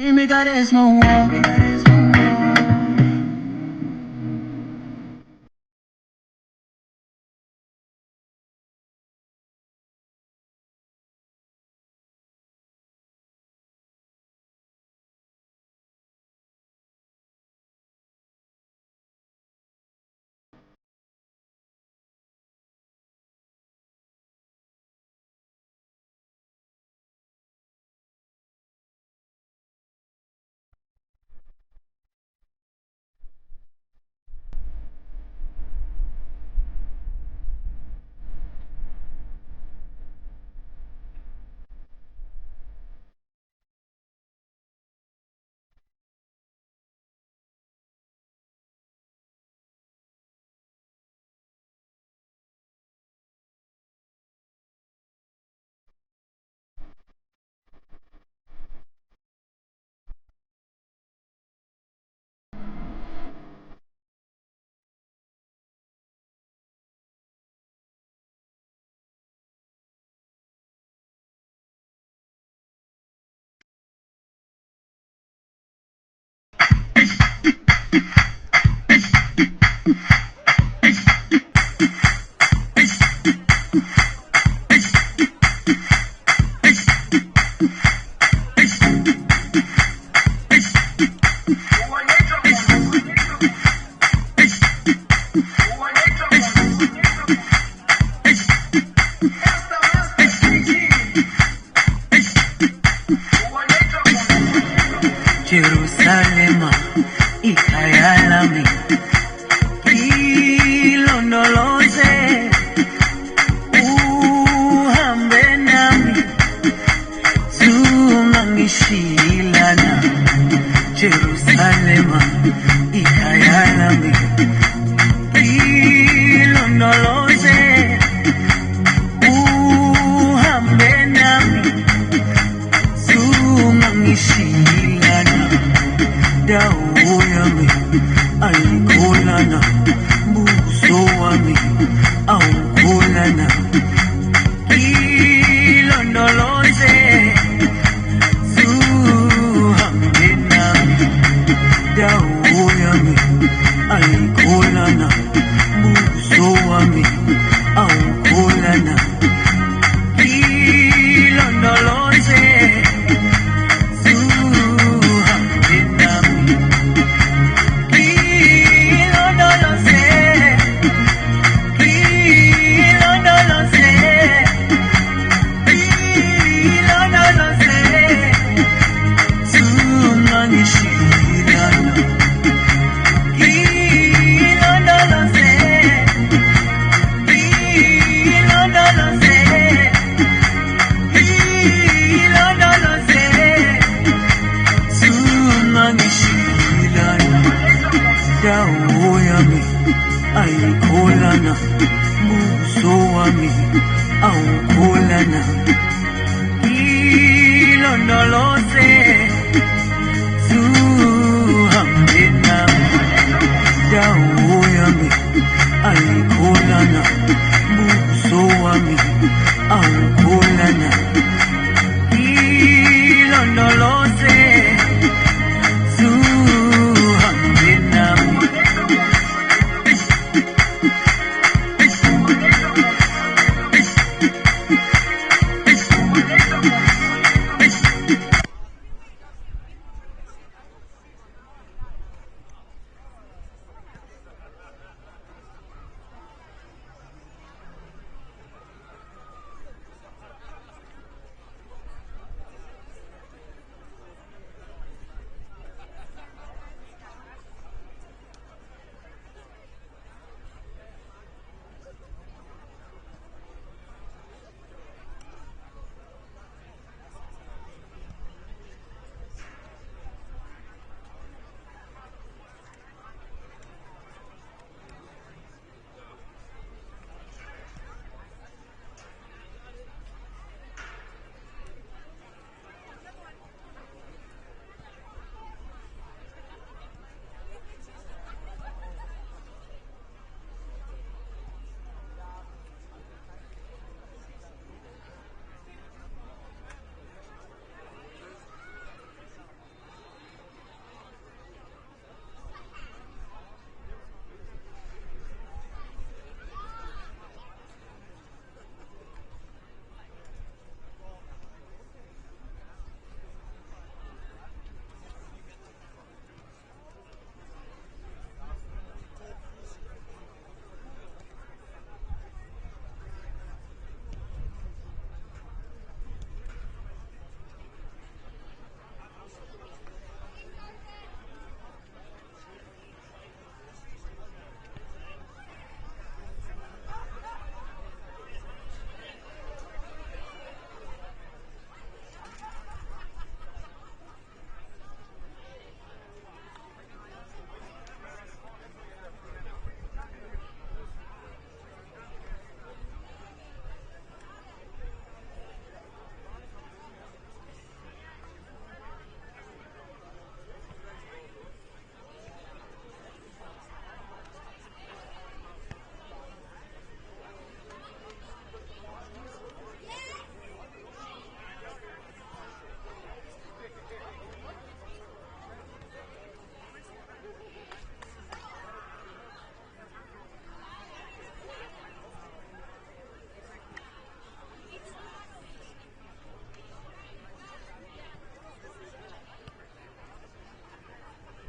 Dime que eres no Jerusalema ikhaya lami ilondoloze uhambe nami zungangishilana Jerusalema ikhaya lami ilondoloze uhambe nami zungangishilana dawo yami ayikholana buso wami awukholana ilondoloze zuhambe nami dawo yami ayikholana buso wami awukholana ilondoloze dawo yami ayikholana buso wami awukholana ilondoloze